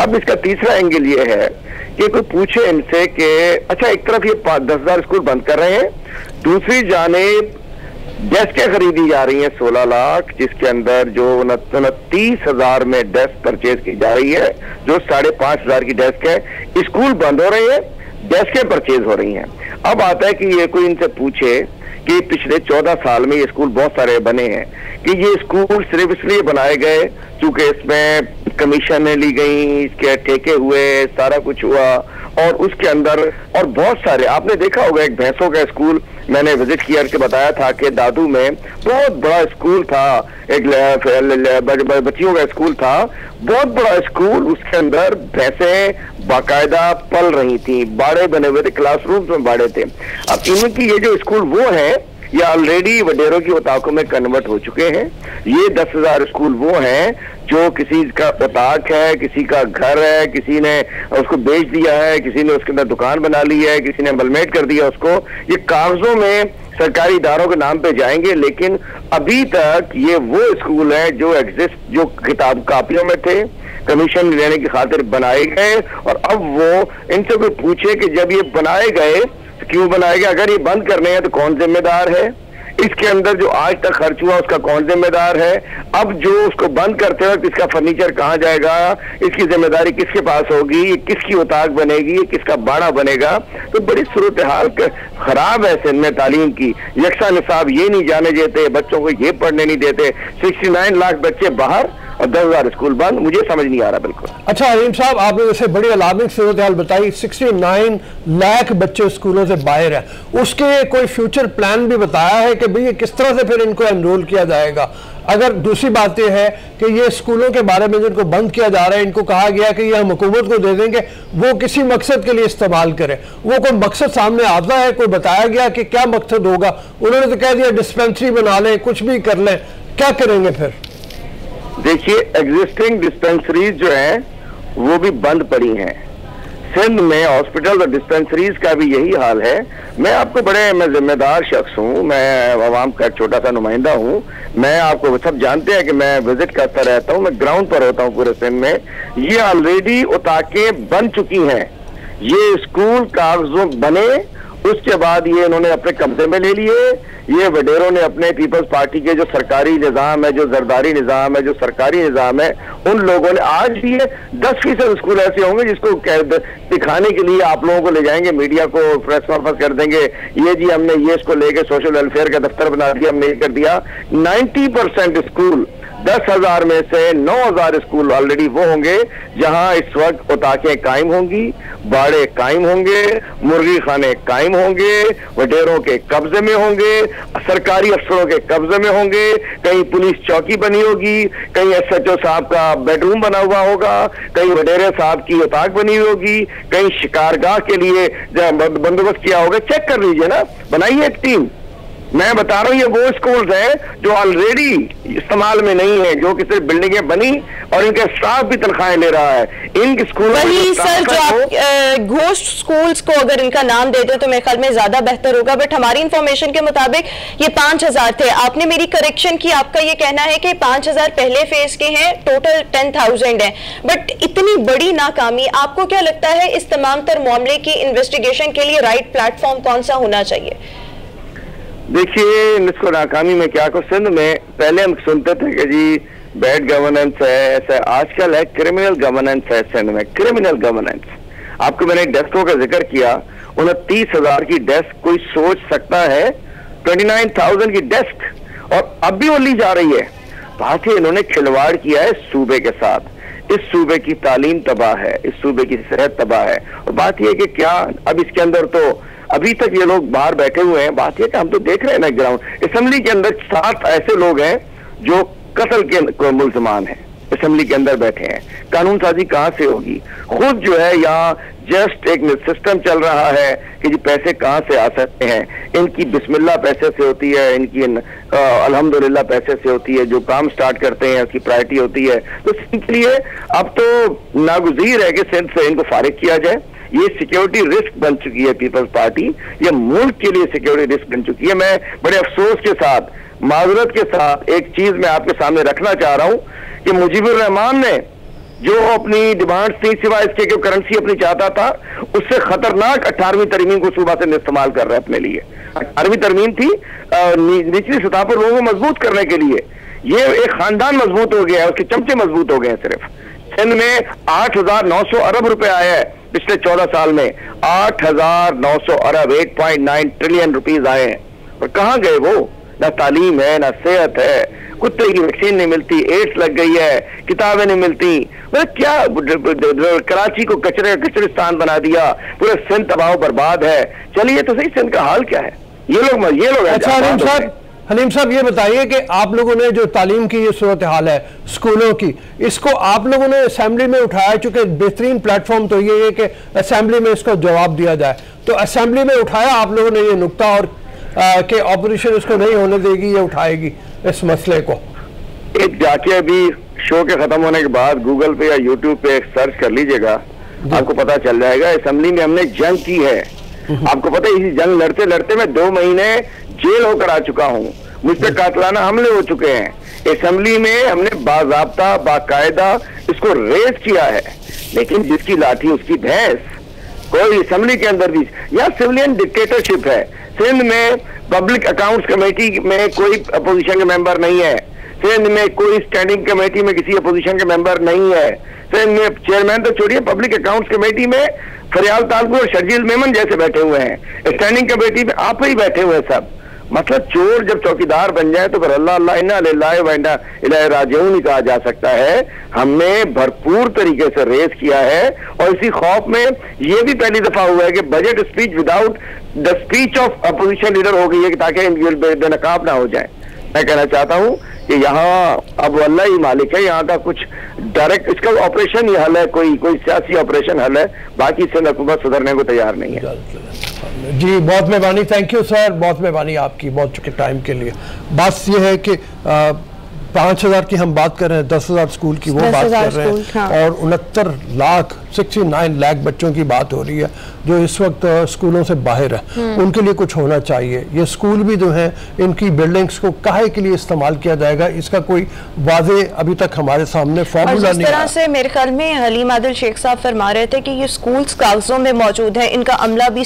[SPEAKER 9] अब इसका तीसरा एंगल ये है कि कोई पूछे इनसे कि अच्छा, एक तरफ ये 10,000 स्कूल बंद कर रहे हैं, दूसरी जानिब डेस्कें खरीदी जा रही हैं 16 लाख, जिसके अंदर जो 29,000 में डेस्क परचेज की जा रही है, जो 5,500 की डेस्क है। स्कूल बंद हो रहे हैं, डेस्कें परचेज हो रही हैं। अब आता है कि ये कोई इनसे पूछे कि पिछले 14 साल में ये स्कूल बहुत सारे बने हैं कि ये स्कूल सिर्फ इसलिए बनाए गए क्योंकि इसमें कमीशन ली गई, इसके ठेके हुए, सारा कुछ हुआ और उसके अंदर और बहुत सारे आपने देखा होगा। एक भैंसों का स्कूल मैंने विजिट किया के बताया था कि दादू में बहुत बड़ा स्कूल था, एक बच्चियों का स्कूल था, बहुत बड़ा स्कूल, उसके अंदर भैंसें बाकायदा पल रही थी, बाड़े बने हुए थे, क्लासरूम्स में बाड़े थे। अब इनकी ये जो स्कूल वो है ये ऑलरेडी वडेरों की उताकों में कन्वर्ट हो चुके हैं। ये 10,000 स्कूल वो हैं जो किसी का उताक है, किसी का घर है, किसी ने उसको बेच दिया है, किसी ने उसके अंदर दुकान बना ली है, किसी ने मलमेट कर दिया उसको। ये कागजों में सरकारी इदारों के नाम पे जाएंगे, लेकिन अभी तक ये वो स्कूल है जो एग्जिस्ट, जो किताब कापियों में थे, कमीशन लेने की खातिर बनाए गए। और अब वो इनसे कोई पूछे कि जब ये बनाए गए तो क्यों बनाए गए, अगर ये बंद करने हैं तो कौन जिम्मेदार है, इसके अंदर जो आज तक खर्च हुआ उसका कौन जिम्मेदार है, अब जो उसको बंद करते वक्त इसका फर्नीचर कहाँ जाएगा, इसकी जिम्मेदारी किसके पास होगी, किसकी उताक बनेगी, किसका बाड़ा बनेगा। तो बड़ी सूरत हाल खराब है सिंध में तालीम की। यकसा निसाब ये नहीं जाने देते, बच्चों को ये पढ़ने नहीं देते, 69 लाख बच्चे बाहर और 10,000 स्कूल बंद, मुझे समझ नहीं आ रहा बिल्कुल।
[SPEAKER 2] अच्छा हलीम साहब, आपने जैसे बड़ी अलार्मिंग सूरत हाल बताई, 69 लाख बच्चे स्कूलों से बाहर हैं, उसके कोई फ्यूचर प्लान भी बताया है कि भाई किस तरह से फिर इनको एनरोल किया जाएगा? अगर दूसरी बात यह है कि ये स्कूलों के बारे में जिनको बंद किया जा रहा है, इनको कहा गया कि ये हम हुकूमत को दे देंगे, वो किसी मकसद के लिए इस्तेमाल करें, वो कोई मकसद सामने आता है, कोई बताया गया कि क्या मकसद होगा? उन्होंने तो कह दिया डिस्पेंसरी बना लें, कुछ भी कर लें, क्या करेंगे फिर?
[SPEAKER 9] देखिए, एग्जिस्टिंग डिस्पेंसरीज जो हैं वो भी बंद पड़ी हैं। सिंध में हॉस्पिटल और डिस्पेंसरीज का भी यही हाल है। मैं जिम्मेदार शख्स हूँ, मैं आवाम का छोटा सा नुमाइंदा हूँ। मैं आपको सब जानते हैं कि मैं विजिट करता रहता हूँ, मैं ग्राउंड पर होता हूँ पूरे सिंध में। ये ऑलरेडी उताकें बन चुकी हैं, ये स्कूल कागजों बने, उसके बाद ये इन्होंने अपने कब्जे में ले लिए। ये वडेरों ने अपने पीपल्स पार्टी के जो सरकारी निज़ाम है, जो जरदारी निज़ाम है, जो सरकारी निज़ाम है, उन लोगों ने आज भी ये 10% स्कूल ऐसे होंगे जिसको दिखाने के लिए आप लोगों को ले जाएंगे, मीडिया को प्रेस कॉन्फ्रेंस कर देंगे, ये जी हमने ये इसको लेके सोशल वेलफेयर का दफ्तर बना दिया, हमने ये कर दिया। 90% स्कूल, 10,000 में से 9,000 स्कूल ऑलरेडी वो होंगे जहां इस वक्त उताकें कायम होंगी, बाड़े कायम होंगे, मुर्गी खाने कायम होंगे, वडेरों के कब्जे में होंगे, सरकारी अफसरों के कब्जे में होंगे, कहीं पुलिस चौकी बनी होगी, कहीं SHO साहब का बेडरूम बना हुआ होगा, कहीं वडेरे साहब की उताक बनी हुई होगी, कहीं शिकारगाह के लिए बंदोबस्त किया होगा। चेक कर लीजिए ना, बनाइए एक टीम। मैं बता रहा हूँ ये वो स्कूल्स हैं जो ऑलरेडी इस्तेमाल में नहीं है, जो कि सिर्फ बिल्डिंगें बनी और इनके स्टाफ भी तनख्वाहें ले रहा है। इन स्कूलों
[SPEAKER 1] वही सर जो आप घोस्ट स्कूल्स को अगर इनका नाम देते तो मेरे ख्याल में ज्यादा बेहतर होगा, बट हमारी इंफॉर्मेशन के मुताबिक ये 5,000 थे। आपने मेरी करेक्शन की, आपका ये कहना है कि 5,000 पहले फेज के हैं, टोटल 10,000 है, बट इतनी बड़ी नाकामी, आपको क्या लगता है इस तमाम तर मामले की इन्वेस्टिगेशन के लिए राइट प्लेटफॉर्म कौन सा होना चाहिए?
[SPEAKER 9] देखिए, इसको नाकामी में क्या को, सिंध में पहले हम सुनते थे कि जी बैड गवर्नेंस है, ऐसा आजकल है क्रिमिनल गवर्नेंस है सिंध में, क्रिमिनल गवर्नेंस। आपको मैंने डेस्कों का जिक्र किया, 29,000 की डेस्क कोई सोच सकता है, 29,000 की डेस्क, और अब भी वो ली जा रही है। बात है इन्होंने खिलवाड़ किया है सूबे के साथ। इस सूबे की तालीम तबाह है, इस सूबे की सेहत तबाह है, और बात यह कि क्या अब इसके अंदर तो अभी तक ये लोग बाहर बैठे हुए हैं। बात यह कि हम तो देख रहे हैं ना ग्राउंड, असेंबली के अंदर 7 ऐसे लोग हैं जो कत्ल के मुल्ज़मान हैं, असेंबली के अंदर बैठे हैं। कानून साजी कहाँ से होगी? खुद जो है यहाँ जस्ट एक सिस्टम चल रहा है कि जी पैसे कहाँ से आ सकते हैं। इनकी बिस्मिल्लाह पैसे से होती है, इनकी अल्हम्दुलिल्लाह पैसे से होती है, जो काम स्टार्ट करते हैं उसकी प्रायोरिटी होती है। तो इसके लिए अब तो नागुज़ीर है कि सिंध से इनको फारिग किया जाए। ये सिक्योरिटी रिस्क बन चुकी है पीपल्स पार्टी, ये मुल्क के लिए सिक्योरिटी रिस्क बन चुकी है। मैं बड़े अफसोस के साथ, माजरत के साथ एक चीज मैं आपके सामने रखना चाह रहा हूं कि मुजीबुर रहमान ने जो अपनी डिमांड थी, सिवाय इसके कि करेंसी अपनी चाहता था, उससे खतरनाक 18वीं तरमीम को सूबा से इस्तेमाल कर रहे हैं अपने लिए। 18वीं तरमीम थी निचली सतह पर लोगों को मजबूत करने के लिए। ये एक खानदान मजबूत हो गया है, उसके चमचे मजबूत हो गए हैं। सिर्फ सिंध में 8,900 अरब रुपए आए हैं पिछले 14 साल में, 8,900 अरब, 8.9 ट्रिलियन रुपीज आए हैं। और कहाँ गए वो? ना तालीम है, ना सेहत है, कुत्ते की वैक्सीन नहीं मिलती, एड्स लग गई है, किताबें नहीं मिलती। मतलब क्या कराची को कचरिस्तान बना दिया, पूरे सिंध तबाह बर्बाद है। चलिए तो सही, सिंध का हाल क्या है? ये लोग
[SPEAKER 2] अच्छा हलीम साहब ये बताइए कि आप लोगों ने जो तालीम की ये सूरत हाल है स्कूलों की, इसको आप लोगों ने असेंबली में उठाया, चूंकि बेहतरीन प्लेटफॉर्म तो ये है कि असेंबली में इसको जवाब दिया जाए, तो असेंबली में उठाया आप लोगों ने ये नुक्ता, और कि ऑपोजिशन इसको नहीं होने देगी या उठाएगी इस मसले को?
[SPEAKER 9] एक जाके अभी शो के खत्म होने के बाद गूगल पे या यूट्यूब पे एक सर्च कर लीजिएगा, आपको पता चल जाएगा। असेंबली में हमने जंग की है, आपको पता है, इसी जंग लड़ते लड़ते मैं 2 महीने जेल होकर आ चुका हूं, मुझ पर कातलाना हमले हो चुके हैं। असेंबली में हमने बाज़ाब्ता बाकायदा इसको रेज किया है, लेकिन जिसकी लाठी उसकी भैंस। कोई असेंबली के अंदर भी या सिविलियन डिक्टेटरशिप है। सिंध में पब्लिक अकाउंट्स कमेटी में कोई अपोजिशन के मेंबर नहीं है, सिंध में कोई स्टैंडिंग कमेटी में किसी अपोजिशन के मेंबर नहीं है, सिंध में चेयरमैन तो छोड़िए, पब्लिक अकाउंट्स कमेटी में फरियाल तालपुर और शर्जील मेमन जैसे बैठे हुए हैं, स्टैंडिंग कमेटी में आप ही बैठे हुए हैं सब। मतलब चोर जब चौकीदार बन जाए तो फिर अल्लाह अल्लाह इन्ना लिल्लाहि व इन्ना इलैहि राजिऊन कहा जा सकता है। हमने भरपूर तरीके से रेस किया है, और इसी खौफ में ये भी पहली दफा हुआ है कि budget speech without the speech of opposition leader हो गई है ताकि बेनकाब ना हो जाए। मैं कहना चाहता हूँ कि यहाँ अब अल्लाह ही मालिक है, यहाँ का कुछ डायरेक्ट इसका ऑपरेशन ही हल है, कोई सियासी ऑपरेशन हल है, बाकी सिंध हुकूमत सुधरने को तैयार नहीं है।
[SPEAKER 2] जी बहुत मेहरबानी, थैंक यू सर, बहुत मेहरबानी आपकी, बहुत चुके टाइम के लिए। बात यह है कि 5,000 की हम बात कर रहे हैं, 10,000 स्कूल की वो बात कर रहे हैं। हाँ। और 69 लाख बच्चों की बात हो रही है जो इस वक्त स्कूलों से बाहर है। उनके लिए कुछ होना चाहिए। ये स्कूल भी जो है, इनकी बिल्डिंग्स को काहे के लिए इस्तेमाल किया जाएगा, इसका कोई वाज़े अभी तक हमारे सामने फॉर्मूला नहीं है।
[SPEAKER 1] जिस तरह से मेरे ख्याल में हलीम आदिल शेख साहब फरमा रहे थे कि ये स्कूल्स कागजों में मौजूद है, इनका अमला भी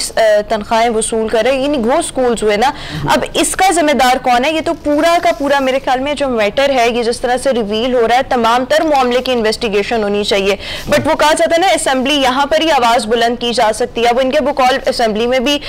[SPEAKER 1] तनख्वाहें वसूल कर रहे हैं, इन वो स्कूल्स हुए ना। अब इसका जिम्मेदार कौन है? ये तो पूरा का पूरा मेरे ख्याल में जो मैटर है, ये जिस तरह से रिवील हो रहा है, तमाम तर मामले की इन्वेस्टिगेशन होनी चाहिए। बट वो कहा जाता है ना, असेंबली यहाँ पर ही आवाज बुलंद की जा सकती है। अब इनके बुकॉल असेंबली में भी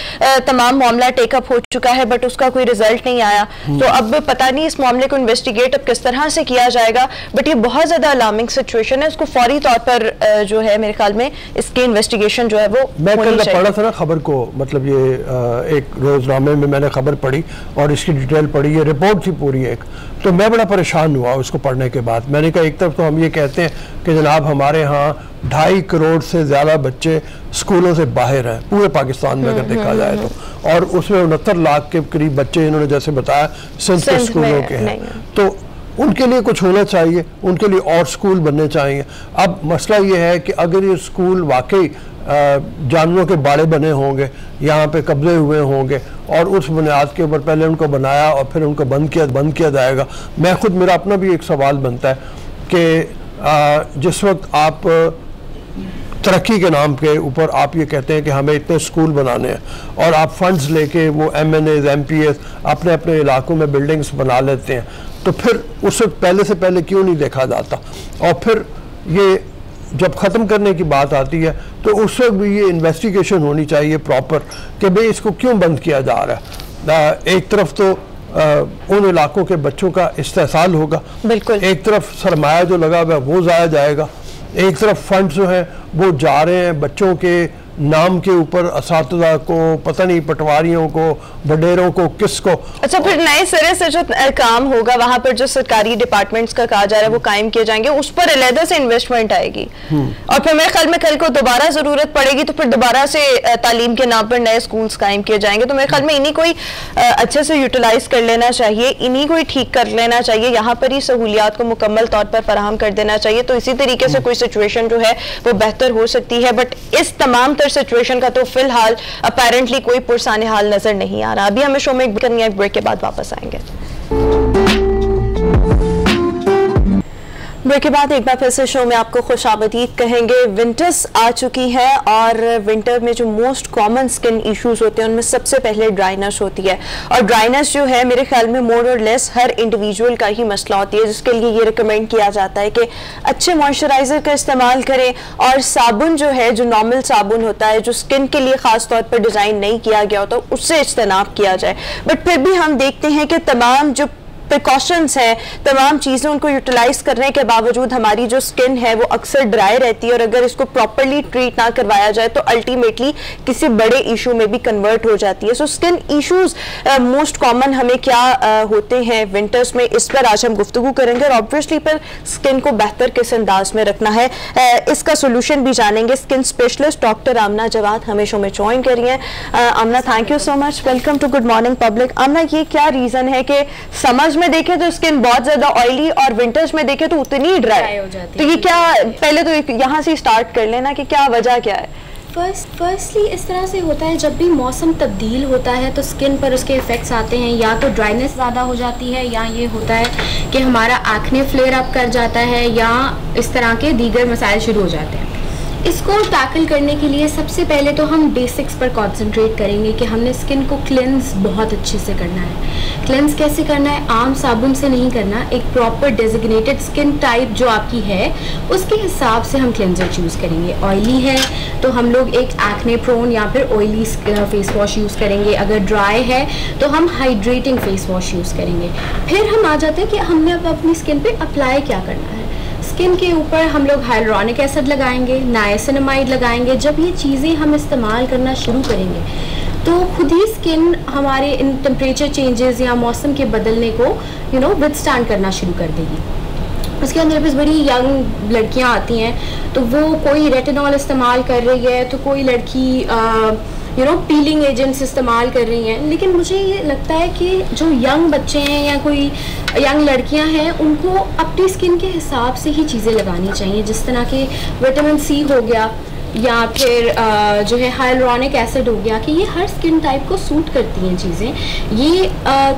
[SPEAKER 1] तमाम मामला टेकअप हो चुका है, बट उसका कोई रिजल्ट नहीं आया। तो अब पता नहीं इस मामले को इन्वेस्टिगेट अब किस तरह से किया जाएगा। बट ये बहुत ज्यादा अलार्मिंग सिचुएशन है, इसको फौरी तौर पर जो है मेरे ख्याल में इसकी इन्वेस्टिगेशन जो है वो
[SPEAKER 2] मैं कल पढ़ा था ना खबर को, मतलब ये एक रोजनामे में मैंने खबर पढ़ी और इसकी डिटेल पढ़ी, ये रिपोर्ट थी पूरी एक। तो मैं बड़ा परेशान हुआ उसको पढ़ने के बाद। मैंने कहा एक तरफ तो हम ये कहते हैं कि जनाब हमारे यहाँ 2.5 करोड़ से ज़्यादा बच्चे स्कूलों से बाहर हैं पूरे पाकिस्तान में अगर देखा जाए तो, और उसमें 69 लाख के करीब बच्चे इन्होंने जैसे बताया सिंध के स्कूलों के हैं। तो उनके लिए कुछ होना चाहिए, उनके लिए और स्कूल बनने चाहिए। अब मसला ये है कि अगर ये स्कूल वाकई जानवरों के बाड़े बने होंगे, यहाँ पे कब्जे हुए होंगे और उस बुनियाद के ऊपर पहले उनको बनाया और फिर उनको बंद किया जाएगा। मैं खुद, मेरा अपना भी एक सवाल बनता है कि जिस वक्त आप तरक्की के नाम के ऊपर आप ये कहते हैं कि हमें इतने स्कूल बनाने हैं और आप फंड्स लेके वो MNAs MPs अपने अपने इलाकों में बिल्डिंग्स बना लेते हैं, तो फिर उस वक्त पहले से पहले क्यों नहीं देखा जाता? और फिर ये जब ख़त्म करने की बात आती है तो उस वक्त भी ये इन्वेस्टिगेशन होनी चाहिए प्रॉपर कि भाई इसको क्यों बंद किया जा रहा है। एक तरफ तो उन इलाकों के बच्चों का इस्तेसाल होगा, बिल्कुल, एक तरफ सरमाया जो लगा हुआ है वो ज़ाया जाएगा, एक तरफ फंड जो है वो जा रहे हैं बच्चों के नाम के ऊपर, असातिज़ा को, पता नहीं पटवारियों को, वडेरों को, किसको। अच्छा, फिर नए सिरे से जो काम होगा वहां पर जो सरकारी डिपार्टमेंट्स का कहा जा रहा है वो कायम किए जाएंगे, उस पर अलग से इन्वेस्टमेंट आएगी और फिर मेरे ख्याल में कल को दोबारा जरूरत पड़ेगी तो फिर दोबारा से तालीम के नाम पर नए स्कूल्स कायम किए जाएंगे। तो मेरे ख्याल में इन्हीं को ही अच्छे से यूटिलाइज कर लेना चाहिए, इन्हीं को ही ठीक कर लेना चाहिए, यहाँ पर ही सहूलियात को मुकम्मल तौर पर फराहम कर देना चाहिए। तो इसी तरीके से कोई सिचुएशन जो है वो बेहतर हो सकती है। बट इस तमाम सिचुएशन का तो फिलहाल अपेरेंटली कोई पुरसाने हाल नजर नहीं आ रहा। अभी हमें शो में ब्रेक के बाद वापस आएंगे। ब्रेक के बाद एक बार फिर से शो में आपको खुशामदीद कहेंगे। विंटर्स आ चुकी है और विंटर में जो मोस्ट कॉमन स्किन इश्यूज होते हैं उनमें सबसे पहले ड्राइनेस होती है और ड्राइनेस जो है मेरे ख्याल में मोर और लेस हर इंडिविजुअल का ही मसला होती है, जिसके लिए ये रिकमेंड किया जाता है कि अच्छे मॉइस्चराइजर का इस्तेमाल करें और साबुन जो है, जो नॉर्मल साबुन होता है जो स्किन के लिए खास तौर पर डिज़ाइन नहीं किया गया होता, उससे इज्तनाब किया जाए। बट फिर भी हम देखते हैं कि तमाम जो प्रिकॉशंस हैं, तमाम चीज़ें उनको यूटिलाइज करने के बावजूद हमारी जो स्किन है वो अक्सर ड्राई रहती है और अगर इसको प्रॉपरली ट्रीट ना करवाया जाए तो अल्टीमेटली किसी बड़े इशू में भी कन्वर्ट हो जाती है। So skin issues most common हमें क्या होते हैं विंटर्स में, इस पर आज हम गुफ्तगू करेंगे और ऑब्वियसली पर स्किन को बेहतर किस अंदाज में रखना है इसका सोल्यूशन भी जानेंगे। Skin specialist doctor Aamna Jawad हमें शो में ज्वाइन कर रही हैं। Aamna, thank you so much, welcome to Good Morning Public. Aamna, ये क्या रीज़न है कि समझ में देखें तो स्किन बहुत ज्यादा ऑयली और विंटर्स में देखें तो उतनी ड्राई हो जाती है? तो ये क्या, पहले तो यहाँ से स्टार्ट कर लेना कि क्या वजह क्या है?
[SPEAKER 10] फर्स्टली इस तरह से होता है जब भी मौसम तब्दील होता है तो स्किन पर उसके इफ़ेक्ट्स आते हैं, या तो ड्राइनेस ज़्यादा हो जाती है या ये होता है कि हमारा एक्ने फ्लेयर अप कर जाता है या इस तरह के दीगर मसाइल शुरू हो जाते हैं। इसको टैकल करने के लिए सबसे पहले तो हम बेसिक्स पर कंसंट्रेट करेंगे कि हमने स्किन को क्लेंस बहुत अच्छे से करना है। क्लेंस कैसे करना है? आम साबुन से नहीं करना, एक प्रॉपर डेजिग्नेटेड स्किन टाइप जो आपकी है उसके हिसाब से हम क्लेंजर चूज़ करेंगे। ऑयली है तो हम लोग एक एक्ने प्रोन या फिर ऑयली फेस वॉश यूज़ करेंगे, अगर ड्राई है तो हम हाइड्रेटिंग फेस वॉश यूज़ करेंगे। फिर हम आ जाते हैं कि हमने अब अपनी स्किन पे अप्लाई क्या करना है। स्किन के ऊपर हम लोग हाइलुरोनिक एसिड लगाएंगे, नाइसिनामाइड लगाएंगे। जब ये चीज़ें हम इस्तेमाल करना शुरू करेंगे तो खुद ही स्किन हमारे इन टेम्परेचर चेंजेस या मौसम के बदलने को विदस्टैंड करना शुरू कर देगी। उसके अंदर भी बड़ी यंग लड़कियां आती हैं तो वो कोई रेटिनॉल इस्तेमाल कर रही है, तो कोई लड़की पीलिंग एजेंट्स इस्तेमाल कर रही हैं, लेकिन मुझे ये लगता है कि जो यंग बच्चे हैं या कोई यंग लड़कियां हैं, उनको अपनी स्किन के हिसाब से ही चीज़ें लगानी चाहिए, जिस तरह के विटामिन सी हो गया या फिर जो है हाइलुरोनिक एसिड हो गया, कि ये हर स्किन टाइप को सूट करती हैं चीज़ें। ये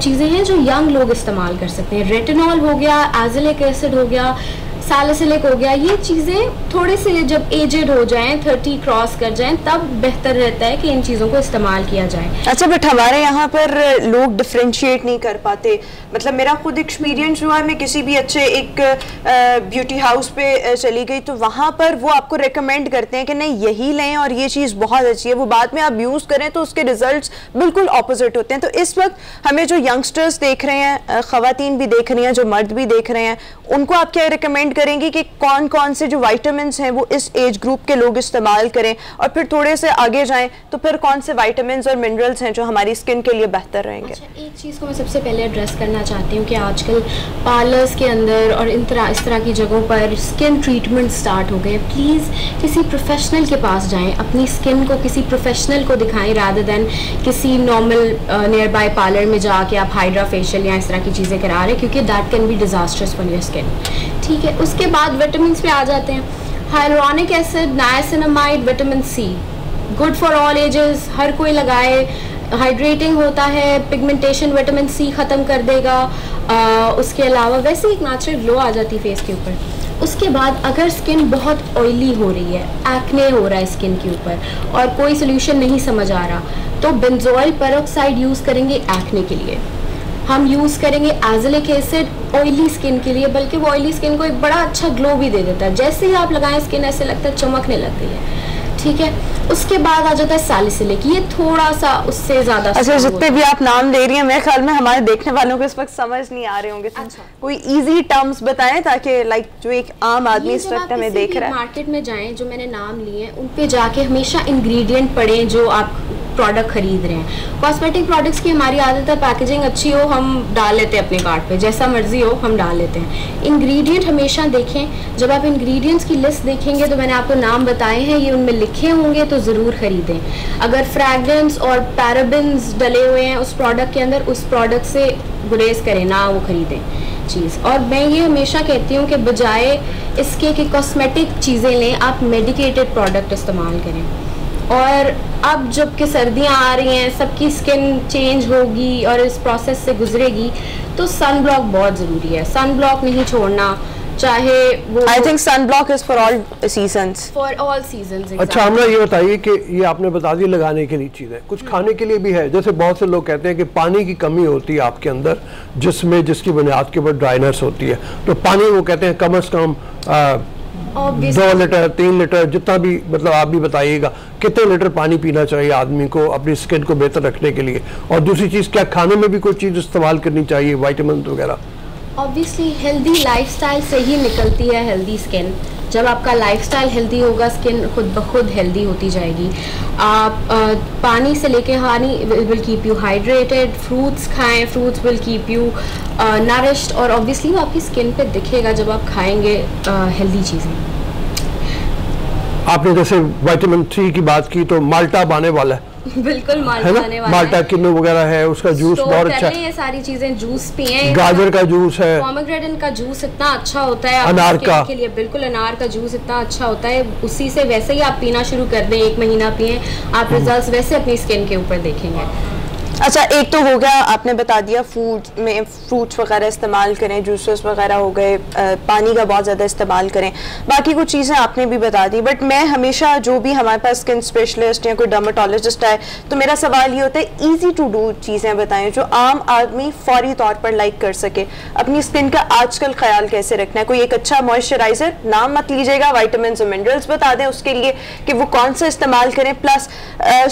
[SPEAKER 10] चीज़ें हैं जो यंग लोग इस्तेमाल कर सकते हैं। रेटिनॉल हो गया, एज़िलिक एसिड हो गया, सैलिसिलिक हो गया, ये चीज़ें थोड़े से जब एजेड हो जाएं, 30 क्रॉस कर जाएं, तब बेहतर रहता है कि इन चीज़ों को इस्तेमाल किया जाए।
[SPEAKER 1] अच्छा, बट हमारे यहाँ पर लोग डिफ्रेंशिएट नहीं कर पाते। मतलब मेरा खुद एक्सपीरियंस हुआ है, मैं किसी भी अच्छे एक ब्यूटी हाउस पे चली गई तो वहाँ पर वो आपको रेकमेंड करते हैं कि नहीं यही लें और ये चीज़ बहुत अच्छी है। वो बाद में आप यूज़ करें तो उसके रिजल्ट्स बिल्कुल ऑपोजिट होते हैं। तो इस वक्त हमें जो यंगस्टर्स देख रहे हैं, ख़वातीन भी देख रही हैं, जो मर्द भी देख रहे हैं, उनको आप क्या रिकमेंड करेंगे कि कौन कौन से जो विटामिन्स हैं वो इस एज ग्रुप के लोग इस्तेमाल करें, और फिर थोड़े से आगे जाएं तो फिर कौन से विटामिन्स और मिनरल्स हैं जो हमारी स्किन के लिए बेहतर रहेंगे?
[SPEAKER 10] अच्छा, एक चीज़ को मैं सबसे पहले एड्रेस करना चाहती हूँ कि आजकल पार्लर्स के अंदर और इस तरह की जगहों पर स्किन ट्रीटमेंट स्टार्ट हो गए। प्लीज़ किसी प्रोफेशनल के पास जाएं, अपनी स्किन को किसी प्रोफेशनल को दिखाएं रादर दैन किसी नॉर्मल नियर बाय पार्लर में जाके आप हाइड्रा फेशियल या इस तरह की चीज़ें करा रहे हैं, क्योंकि that can be disasters for your skin. ठीक है, उसके बाद विटामिन पे आ जाते हैं। Hyaluronic acid, niacinamide, vitamin C, good for all ages, हर कोई लगाए। हाइड्रेटिंग होता है, पिगमेंटेशन विटामिन सी ख़त्म कर देगा। उसके अलावा वैसे एक नेचुरल ग्लो आ जाती है फेस के ऊपर। उसके बाद अगर स्किन बहुत ऑयली हो रही है, एक्ने हो रहा है स्किन के ऊपर और कोई सोल्यूशन नहीं समझ आ रहा, तो बेंजोइल पेरोक्साइड यूज़ करेंगे एक्ने के लिए। हम यूज़ करेंगे एज़िलिक एसिड ऑयली स्किन के लिए, बल्कि वो ऑयली स्किन को एक बड़ा अच्छा ग्लो भी दे देता है। जैसे ही आप लगाएं स्किन ऐसे लगता है चमकने लग गई है। ठीक है, उसके बाद आ जाता है सैलिसिलिक, ये थोड़ा सा उससे ज़्यादा।
[SPEAKER 1] अच्छा, जितने भी आप नाम ले रही हैं मेरे ख्याल में हमारे देखने वालों को इस वक्त समझ नहीं आ रहे होंगे। अच्छा, कोई इजी टर्म्स बताएं ताकि लाइक जो एक आम आदमी इस वक्त हमें देख रहा है।
[SPEAKER 10] मार्केट में जाएं, जो मैंने नाम लिए हैं उन पे जाके हमेशा इंग्रेडिएंट पढ़ें जो आप प्रोडक्ट खरीद रहे हैं। कॉस्मेटिक प्रोडक्ट्स की हमारी आदत है पैकेजिंग अच्छी हो हम डाल लेते हैं अपने कार्ट पे, जैसा मर्जी हो हम डाल लेते हैं। इंग्रेडिएंट हमेशा देखें। जब आप इंग्रेडिएंट्स की लिस्ट देखेंगे तो मैंने आपको नाम बताए हैं, ये उनमें लिखे होंगे तो ज़रूर ख़रीदें। अगर फ्रैग्रेंस और पैराबेन्स डले हुए हैं उस प्रोडक्ट के अंदर, उस प्रोडक्ट से गुरेज करें, ना वो ख़रीदें चीज़। और मैं ये हमेशा कहती हूँ कि बजाय इसके कि कॉस्मेटिक चीज़ें लें, आप मेडिकेटेड प्रोडक्ट इस्तेमाल करें। और अब जब कि सर्दियाँ आ रही हैं, सबकी स्किन चेंज होगी और इस प्रोसेस से गुजरेगी, तो सन ब्लॉक बहुत ज़रूरी है। सन ब्लॉक नहीं छोड़ना, चाहे वो
[SPEAKER 1] I think sun block is for all seasons,
[SPEAKER 10] for all seasons.
[SPEAKER 2] अच्छा, हमरा ये बताइए कि ये आपने बता दी लगाने के लिए चीज़ें, कुछ खाने के लिए भी है। जैसे बहुत से लोग कहते हैं कि पानी की कमी होती है आपके अंदर, जिसकी बुनियाद के ऊपर ड्राइनेस होती है, तो पानी वो कहते हैं कम से कम 2 लीटर 3 लीटर, जितना भी, मतलब आप भी बताइएगा कितने लीटर पानी पीना चाहिए आदमी को अपनी स्किन को बेहतर रखने के लिए। और दूसरी चीज़, क्या खाने में भी कोई चीज़ इस्तेमाल करनी चाहिए, विटामिन वगैरह?
[SPEAKER 10] ऑब्वियसली हेल्दी लाइफस्टाइल से ही निकलती है हेल्दी स्किन। जब आपका लाइफस्टाइल हेल्दी होगा, स्किन खुद ब खुद हेल्दी होती जाएगी। आप पानी से लेके honey will keep you hydrated, fruits खाएं, fruits will keep you nourished, और ऑब्वियसली वो आपकी स्किन पे दिखेगा जब आप खाएंगे हेल्दी चीज़ें।
[SPEAKER 2] आपने जैसे विटामिन 3 की बात की, तो माल्टा आने वाला है।
[SPEAKER 10] बिल्कुल, माल्टा आने वाला है।
[SPEAKER 2] माल्टा किन्नू वगैरह है, उसका जूस बहुत अच्छा है।
[SPEAKER 10] ये सारी चीजें जूस पिएं।
[SPEAKER 2] गाजर का जूस है,
[SPEAKER 10] पोमेग्रेनेट का जूस इतना अच्छा होता है
[SPEAKER 2] अनार का
[SPEAKER 10] के लिए। बिल्कुल, अनार का जूस इतना अच्छा होता है, उसी से वैसे ही आप पीना शुरू कर दें, 1 महीना पिएं, आप रिजल्ट्स वैसे अपनी स्किन के ऊपर देखेंगे।
[SPEAKER 1] अच्छा, एक तो हो गया आपने बता दिया फूड में फ्रूट्स वगैरह इस्तेमाल करें, जूसेस वगैरह हो गए, पानी का बहुत ज़्यादा इस्तेमाल करें, बाकी कुछ चीज़ें आपने भी बता दी। बट मैं हमेशा जो भी हमारे पास स्किन स्पेशलिस्ट या कोई डर्माटोलॉजिस्ट है, तो मेरा सवाल ये होता है ईजी टू डू चीज़ें बताएं जो आम आदमी फौरी तौर पर लाइक कर सके। अपनी स्किन का आजकल ख्याल कैसे रखना है? कोई एक अच्छा मॉइस्चराइजर, नाम मत लीजिएगा, विटामिन और मिनरल्स बता दें उसके लिए कि वो कौन सा इस्तेमाल करें, प्लस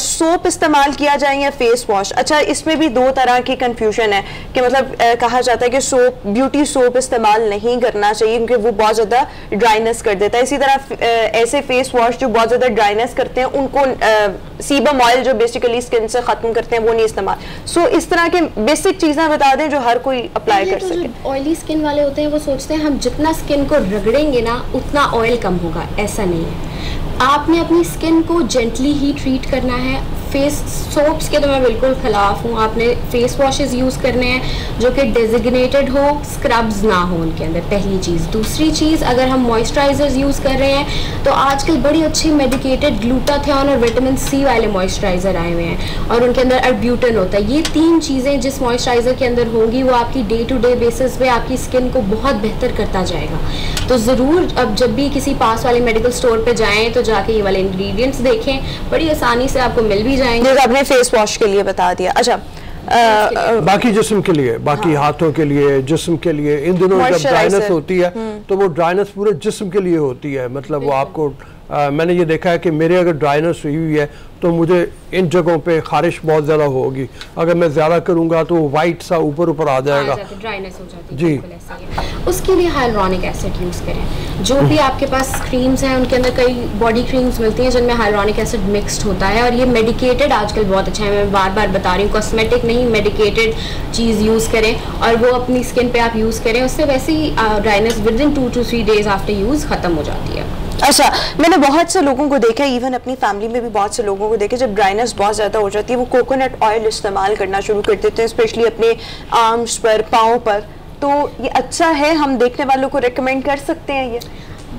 [SPEAKER 1] सोप इस्तेमाल किया जाए या फेस वॉश। अच्छा, इसमें भी 2 तरह की कंफ्यूजन है कि मतलब कहा जाता है कि सोप, ब्यूटी सोप इस्तेमाल नहीं करना चाहिए क्योंकि वो बहुत ज़्यादा ड्राइनेस कर देता है। इसी तरह ऐसे फेस वॉश जो बहुत ज़्यादा ड्राइनेस करते हैं उनको सीबम ऑयल जो बेसिकली स्किन से ख़त्म करते हैं वो नहीं इस्तेमाल। सो इस तरह के बेसिक चीज़ें बता दें जो हर कोई अप्लाई कर सके।
[SPEAKER 10] ऑयली स्किन वाले होते हैं वो सोचते हैं हम जितना स्किन को रगड़ेंगे ना उतना ऑयल कम होगा, ऐसा नहीं है। आपने अपनी स्किन को जेंटली ही ट्रीट करना है, फेस सोप्स के तो मैं बिल्कुल खिलाफ हूँ। आपने फेस वॉशेस यूज़ करने हैं जो कि डेजिग्नेटेड हो, स्क्रब्स ना हो उनके अंदर, पहली चीज़। दूसरी चीज़, अगर हम मॉइस्चराइजर्स यूज़ कर रहे हैं तो आजकल बड़ी अच्छी मेडिकेटेड ग्लूटाथियोन और विटामिन सी वाले मॉइस्चराइज़र आए हुए हैं और उनके अंदर अर्ब्यूटिन होता है। ये 3 चीज़ें जिस मॉइस्चराइज़र के अंदर होंगी वो आपकी डे टू डे बेसिस पे आपकी स्किन को बहुत बेहतर करता जाएगा। तो ज़रूर अब जब भी किसी पास वाले मेडिकल स्टोर पे जाएं तो जाके ये वाले इंग्रेडिएंट्स देखें, बड़ी आसानी से आपको मिल भी जाएंगे।
[SPEAKER 1] आपने फेस वॉश के लिए बता दिया। अच्छा,
[SPEAKER 2] बाकी जिस्म के लिए, बाकी हाथों के लिए, जिस्म के लिए, इन दिनों जब ड्राइनेस होती है तो वो ड्राइनेस पूरे जिस्म के लिए होती है। मतलब वो आपको मैंने ये देखा है कि मेरे अगर ड्राइनेस हुई हुई है तो मुझे इन जगहों पे खारिश बहुत ज़्यादा होगी, अगर मैं ज़्यादा करूँगा तो वाइट सा ऊपर आ जाएगा,
[SPEAKER 10] ड्राइनेस हो जाती है।
[SPEAKER 2] जी,
[SPEAKER 10] उसके लिए हाइलुरोनिक एसिड यूज़ करें। जो भी आपके पास क्रीम्स हैं उनके अंदर कई बॉडी क्रीम्स मिलती हैं जिनमें हाइलुरोनिक एसिड मिक्स्ड होता है और ये मेडिकेटेड आजकल बहुत अच्छा है। मैं बार बार बता रही हूँ, कॉस्मेटिक नहीं, मेडिकेटेड चीज़ यूज़ करें और वो अपनी स्किन पे आप यूज़ करें। उससे वैसे ही dryness within 2 to 3 days after use ख़त्म हो जाती है।
[SPEAKER 1] अच्छा, मैंने बहुत से लोगों को देखा है, इवन अपनी फैमिली में भी बहुत से लोगों को देखा, जब ड्राइनेस बहुत ज़्यादा हो जाती है वो कोकोनट ऑयल इस्तेमाल करना शुरू कर देते हैं, स्पेशली अपने आर्म्स पर, पाँव पर। तो ये अच्छा है, हम देखने वालों को रेकमेंड कर सकते हैं ये?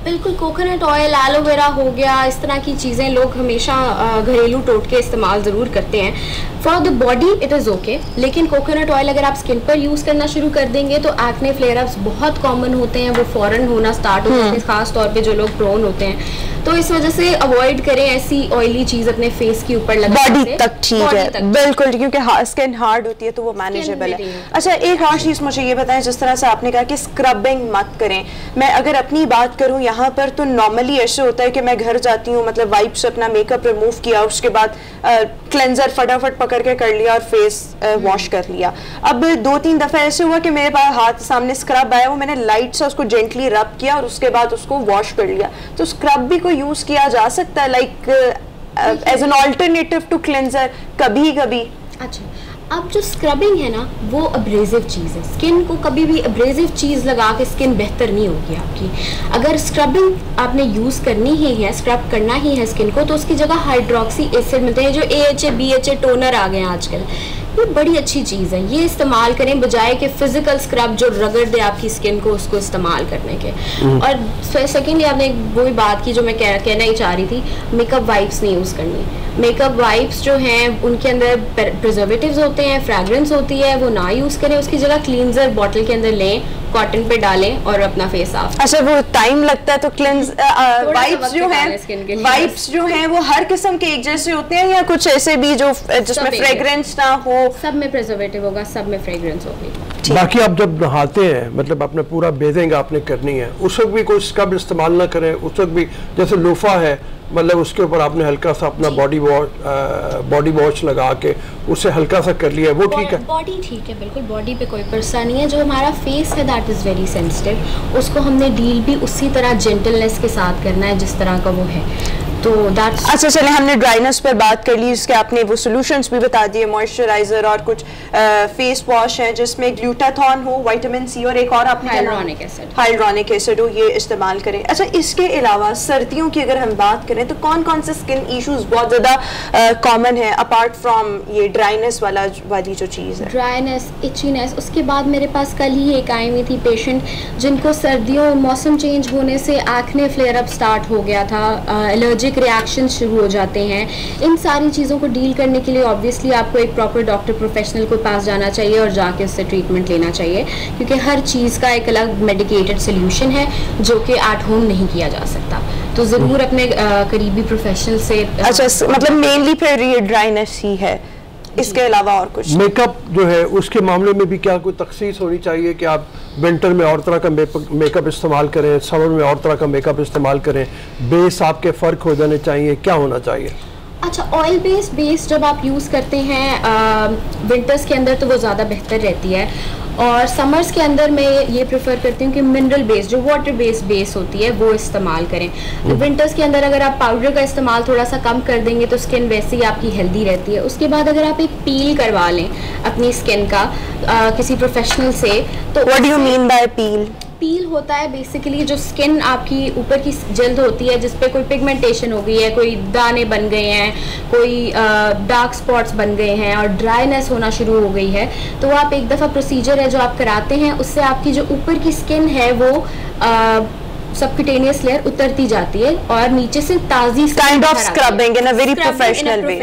[SPEAKER 10] बिल्कुल, कोकोनट ऑयल, एलोवेरा हो गया, इस तरह की चीज़ें लोग हमेशा घरेलू टोटके इस्तेमाल ज़रूर करते हैं। For the body it is okay, लेकिन कोकोनट ऑयल अगर आप स्किन पर यूज़ करना शुरू कर देंगे तो एक्ने फ्लेयर अप्स बहुत कॉमन होते हैं, वो फ़ौरन होना स्टार्ट हो जाते हैं, ख़ास तौर पे जो लोग प्रोन होते हैं। तो इस वजह से अवॉइड करें ऐसी ऑयली चीज़ अपने फेस के ऊपर लगाने से।
[SPEAKER 1] बॉडी तक ठीक है, बिल्कुल, क्योंकि स्किन हार्ड होती है तो वो मैनेजेबल है। अच्छा, एक और चीज़ मुझे ये बताएं, जिस तरह से आपने कहा कि स्क्रबिंग मत करें, मैं अगर अपनी बात करूँ यहाँ पर तो नॉर्मली ऐसे होता है कि मैं घर जाती हूँ, मतलब वाइप से अपना मेकअप रिमूव किया, उसके बाद क्लेंजर फटाफट पकड़ के कर लिया और फेस वॉश कर लिया। अब 2-3 दफ़ा ऐसे हुआ कि मेरे पास हाथ सामने स्क्रब आया, वो मैंने लाइट से उसको जेंटली रब किया और उसके बाद उसको वॉश कर लिया। तो स्क्रब भी कोई यूज़ किया जा सकता है, like as an alternative to cleanser कभी कभी?
[SPEAKER 10] अच्छा, अब जो स्क्रबिंग है ना वो अब्रेजिव चीज़ है, स्किन को कभी भी अब्रेजिव चीज़ लगा के स्किन बेहतर नहीं होगी आपकी। अगर स्क्रबिंग आपने यूज़ करनी ही है, स्क्रब करना ही है स्किन को, तो उसकी जगह हाइड्रोक्सी एसिड मिलते हैं, जो AHA BHA टोनर आ गए हैं आजकल, ये बड़ी अच्छी चीज़ है, ये इस्तेमाल करें बजाय कि फिजिकल स्क्रब जो रगड़ दे आपकी स्किन को, उसको इस्तेमाल करने के। और सेकेंडली आपने वही बात की जो मैं कहना ही चाह रही थी, मेकअप वाइप्स नहीं यूज़ करनी। मेकअप वाइप्स जो हैं उनके अंदर प्रिजर्वेटिव्स होते हैं, फ्रैग्रेंस होती है, वो ना यूज़ करें, उसकी जगह क्लींजर बॉटल के अंदर लें, कॉटन पे डालें और अपना फेस साफ।
[SPEAKER 1] अच्छा, वो टाइम लगता है तो वाइप्स जो हैं वो हर किस्म के एक जैसे होते हैं या कुछ ऐसे भी जो जिसमें फ्रेग्रेंस ना हो?
[SPEAKER 10] सब में प्रिजर्वेटिव होगा, सब में फ्रेग्रेंस होगी।
[SPEAKER 2] बाकी आप जब नहाते हैं, मतलब अपने पूरा बेजिंग आपने करनी है, उस वक्त भी कोई स्क्रब इस्तेमाल ना करें। उस वक्त भी जैसे लोफा है, मतलब उसके ऊपर आपने हल्का सा अपना बॉडी वॉश लगा के उससे हल्का सा कर लिया, वो ठीक है?
[SPEAKER 10] बॉडी ठीक है, बिल्कुल, बॉडी पे कोई परेशानी नहीं है। जो हमारा फेस है दैट इज़ वेरी सेंसिटिव, उसको हमने डील भी उसी तरह जेंटलनेस के साथ करना है जिस तरह का वो है। तो
[SPEAKER 1] अच्छा, चले, हमने ड्राइनेस पर बात कर ली, इसके आपने वो सॉल्यूशंस भी बता दिए, मॉइस्चराइजर और कुछ फेस वॉश है जिसमें ग्लूटाथॉन हो, विटामिन सी और एक और आपने हाइलुरोनिक एसिड हो, ये इस्तेमाल करें। अच्छा, इसके अलावा सर्दियों की अगर हम बात करें तो कौन कौन से स्किन इश्यूज बहुत ज़्यादा कॉमन है अपार्ट फ्रॉम ये ड्राइनेस वाली जो चीज़ है?
[SPEAKER 10] Dryness, itchiness. उसके बाद मेरे पास कल ही एक आई हुई थी पेशेंट जिनको सर्दियों मौसम चेंज होने से एक्ने फ्लेयर अप स्टार्ट हो गया था, एलर्जिक रिएक्शन शुरू हो जाते हैं। इन सारी चीज़ों को डील करने के लिए ऑब्वियसली आपको एक प्रॉपर डॉक्टर प्रोफेशनल को पास जाना चाहिए और जाके उससे ट्रीटमेंट लेना चाहिए, क्योंकि हर चीज़ का एक अलग मेडिकेटेड सोल्यूशन है जो कि एट होम नहीं किया जा सकता। तो ज़रूर अपने करीबी प्रोफेशनल से।
[SPEAKER 1] अच्छा, मतलब मेनली फिर ये ड्राइनेस ही है, इसके अलावा और कुछ?
[SPEAKER 2] मेकअप जो है उसके मामले में भी क्या कोई तखसीस होनी चाहिए कि आप विंटर में और तरह का मेकअप इस्तेमाल करें, समर में और तरह का मेकअप इस्तेमाल करें, बेस आपके फ़र्क हो जाने चाहिए, क्या होना चाहिए?
[SPEAKER 10] अच्छा, ऑयल बेस्ड बेस जब आप यूज़ करते हैं विंटर्स के अंदर तो वो ज़्यादा बेहतर रहती है, और समर्स के अंदर मैं ये प्रेफर करती हूँ कि मिनरल बेस, जो वाटर बेस्ड बेस होती है, वो इस्तेमाल करें। तो विंटर्स के अंदर अगर आप पाउडर का इस्तेमाल थोड़ा सा कम कर देंगे तो स्किन वैसे ही आपकी हेल्दी रहती है। उसके बाद अगर आप एक पील करवा लें अपनी स्किन का किसी प्रोफेशनल से, तो
[SPEAKER 1] what do you mean by peel?
[SPEAKER 10] Peel होता है बेसिकली जो स्किन आपकी ऊपर की जल्द होती है जिस पे कोई पिगमेंटेशन हो गई है, कोई दाने बन गए हैं, कोई डार्क स्पॉट्स बन गए हैं और ड्राइनेस होना शुरू हो गई है, तो वो आप एक दफ़ा प्रोसीजर है जो आप कराते हैं, उससे आपकी जो ऊपर की स्किन है वो सबक्यूटेनियस लेयर उतरती जाती है और नीचे से ताजी
[SPEAKER 1] kind of scrubbing in a very professional way.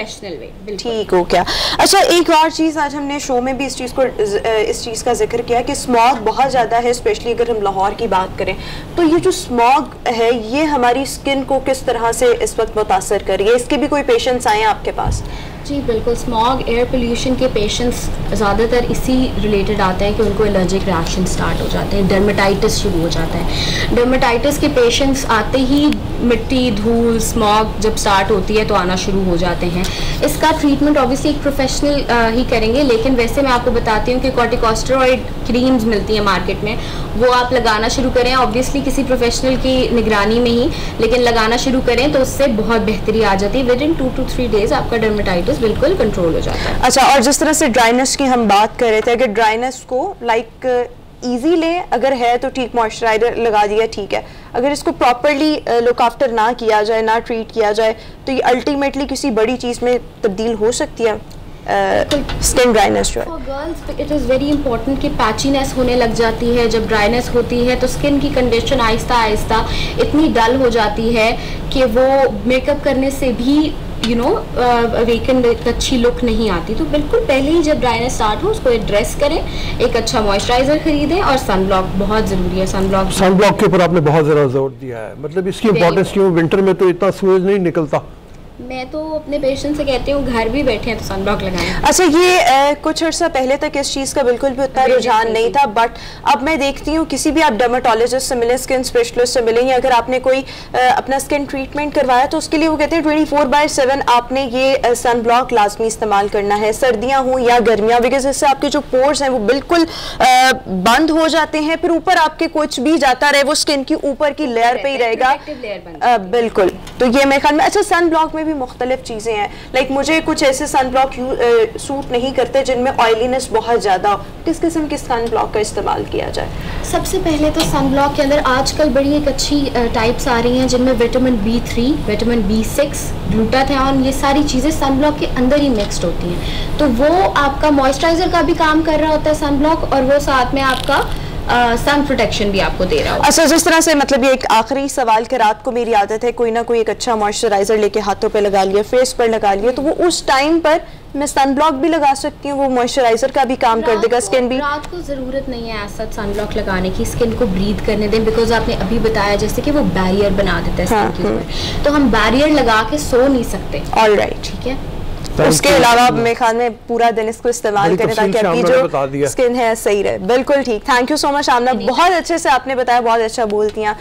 [SPEAKER 1] ठीक हो क्या? अच्छा, एक और चीज़ आज हमने शो में भी इस चीज़ का जिक्र किया कि स्मॉग बहुत ज़्यादा है, स्पेशली अगर हम लाहौर की बात करें तो ये जो स्मॉग है ये हमारी स्किन को किस तरह से इस वक्त मुतासर कर रही है? इसके भी कोई पेशेंट्स आए हैं आपके पास?
[SPEAKER 10] जी बिल्कुल, स्मॉग एयर पोल्यूशन के पेशेंट्स ज़्यादातर इसी रिलेटेड आते हैं कि उनको एलर्जिक रिएक्शन स्टार्ट हो जाते हैं, डर्मेटाइटिस शुरू हो जाता है। डर्मेटाइटिस के पेशेंट्स आते ही मिट्टी, धूल, स्मॉग जब स्टार्ट होती है तो आना शुरू हो जाते हैं। इसका ट्रीटमेंट ऑब्वियसली एक प्रोफेशनल ही करेंगे, लेकिन वैसे मैं आपको बताती हूँ कि कॉर्टिकोस्टेरॉइड क्रीम्स मिलती हैं मार्केट में, वो आप लगाना शुरू करें, ऑब्वियसली किसी प्रोफेशनल की निगरानी में ही, लेकिन लगाना शुरू करें तो उससे बहुत बेहतरी आ जाती है। विद इन 2 to 3 डेज आपका डर्मेटाइटिस बिल्कुल कंट्रोल हो जाता है।
[SPEAKER 1] अच्छा, और जिस तरह से ड्राइनेस की हम बात कर रहे थे, अगर ड्राइनेस को इजी लें, अगर है तो ठीक मॉइस्चराइजर लगा दिया ठीक है, अगर इसको प्रॉपरली लुक आफ्टर ना किया जाए, ना ट्रीट किया जाए तो ये अल्टीमेटली किसी बड़ी चीज़ में तब्दील हो सकती है। स्किन ड्राइनेस जो है
[SPEAKER 10] for girls it is very important कि पैचीनेस होने लग जाती है। जब ड्राइनेस होती है तो स्किन की कंडीशन आहिस्ता आहिस्ता इतनी डल हो जाती है कि वो मेकअप करने से भी वेकेंड एक अच्छी लुक नहीं आती। तो बिल्कुल पहले ही जब ड्राइनेस स्टार्ट हो उसको एड्रेस करें, एक अच्छा मॉइस्चराइजर खरीदें और सनब्लॉक बहुत ज़रूरी है। सनब्लॉक
[SPEAKER 2] के ऊपर आपने बहुत ज़्यादा जोर दिया है, मतलब इसकी इंपॉर्टेंस क्यों? विंटर में तो इतना सूरज नहीं निकलता।
[SPEAKER 10] मैं तो अपने पेशेंट से कहती हूँ घर भी बैठे हैं तो सनब्लॉक लगाएं।
[SPEAKER 1] अच्छा, ये कुछ अर्सा पहले तक इस चीज़ का बिल्कुल भी उतना रुझान नहीं था, बट अब मैं देखती हूँ किसी भी आप डर्मेटोलॉजिस्ट से मिलें, स्किन स्पेशलिस्ट से मिलें, या अगर आपने कोई अपना स्किन ट्रीटमेंट करवाया तो उसके लिए वो कहते हैं 24/7 आपने ये सनब्लॉक लाजमी इस्तेमाल करना है, सर्दियाँ हों या गर्मियाँ, बिकॉज इससे आपके जो पोर्स हैं वो बिल्कुल बंद हो जाते हैं, फिर ऊपर आपके कुछ भी जाता रहे वो स्किन की ऊपर की लेयर पे ही रहेगा। बिल्कुल, तो ये मेरे ख्याल में। अच्छा, सनब्लॉक में भी मुख्तलिफ चीज़ें हैं, लाइक मुझे कुछ ऐसे सनब्लॉक सूट नहीं करते जिनमें ऑयलीनेस बहुत ज़्यादा हो, किस किस्म के सनब्लॉक का इस्तेमाल किया जाए?
[SPEAKER 10] सबसे पहले तो सनब्लॉक के अंदर आजकल बड़ी एक अच्छी टाइप्स आ रही हैं जिनमें vitamin B3, vitamin B6, glutathione, ये सारी चीज़ें सनब्लॉक के अंदर ही मिक्सड होती हैं, तो वो आपका मॉइस्चराइजर का भी काम कर रहा होता है सनब्लॉक, और वो साथ में आपका सन प्रोटेक्शन भी आपको दे रहा हो।
[SPEAKER 1] अच्छा, जिस तरह से मतलब ये एक आखिरी सवाल कि रात को मेरी आदत है कोई ना कोई एक अच्छा मॉइस्चराइजर लेके हाथों पे लगा लिया, फेस पर लगा लिया, तो वो उस टाइम पर मैं सनब्लॉक भी लगा सकती हूँ, वो मॉइस्चराइजर का भी काम कर देगा स्किन भी?
[SPEAKER 10] रात को ज़रूरत नहीं है ऐसा सनब्लॉक लगाने की, स्किन को ब्रीथ करने दें, बिकॉज आपने अभी बताया जैसे कि वो बैरियर बना देता है स्किन के ऊपर, तो हम बैरियर लगा के सो नहीं सकते।
[SPEAKER 1] ऑलराइट, ठीक है। उसके अलावा मेरे ख्याल में पूरा दिन इसको इस्तेमाल करें ताकि आपकी जो स्किन है सही रहे। बिल्कुल ठीक, थैंक यू सो मच आमना, बहुत अच्छे से आपने बताया, बहुत अच्छा बोलती हैं।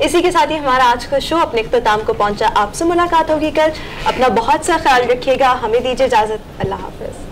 [SPEAKER 1] इसी के साथ ही हमारा आज का शो अपने इख्तिताम को पहुंचा। आपसे मुलाकात होगी कल, अपना बहुत सा ख्याल रखिएगा, हमें दीजिए इजाजत, अल्लाह हाफिज।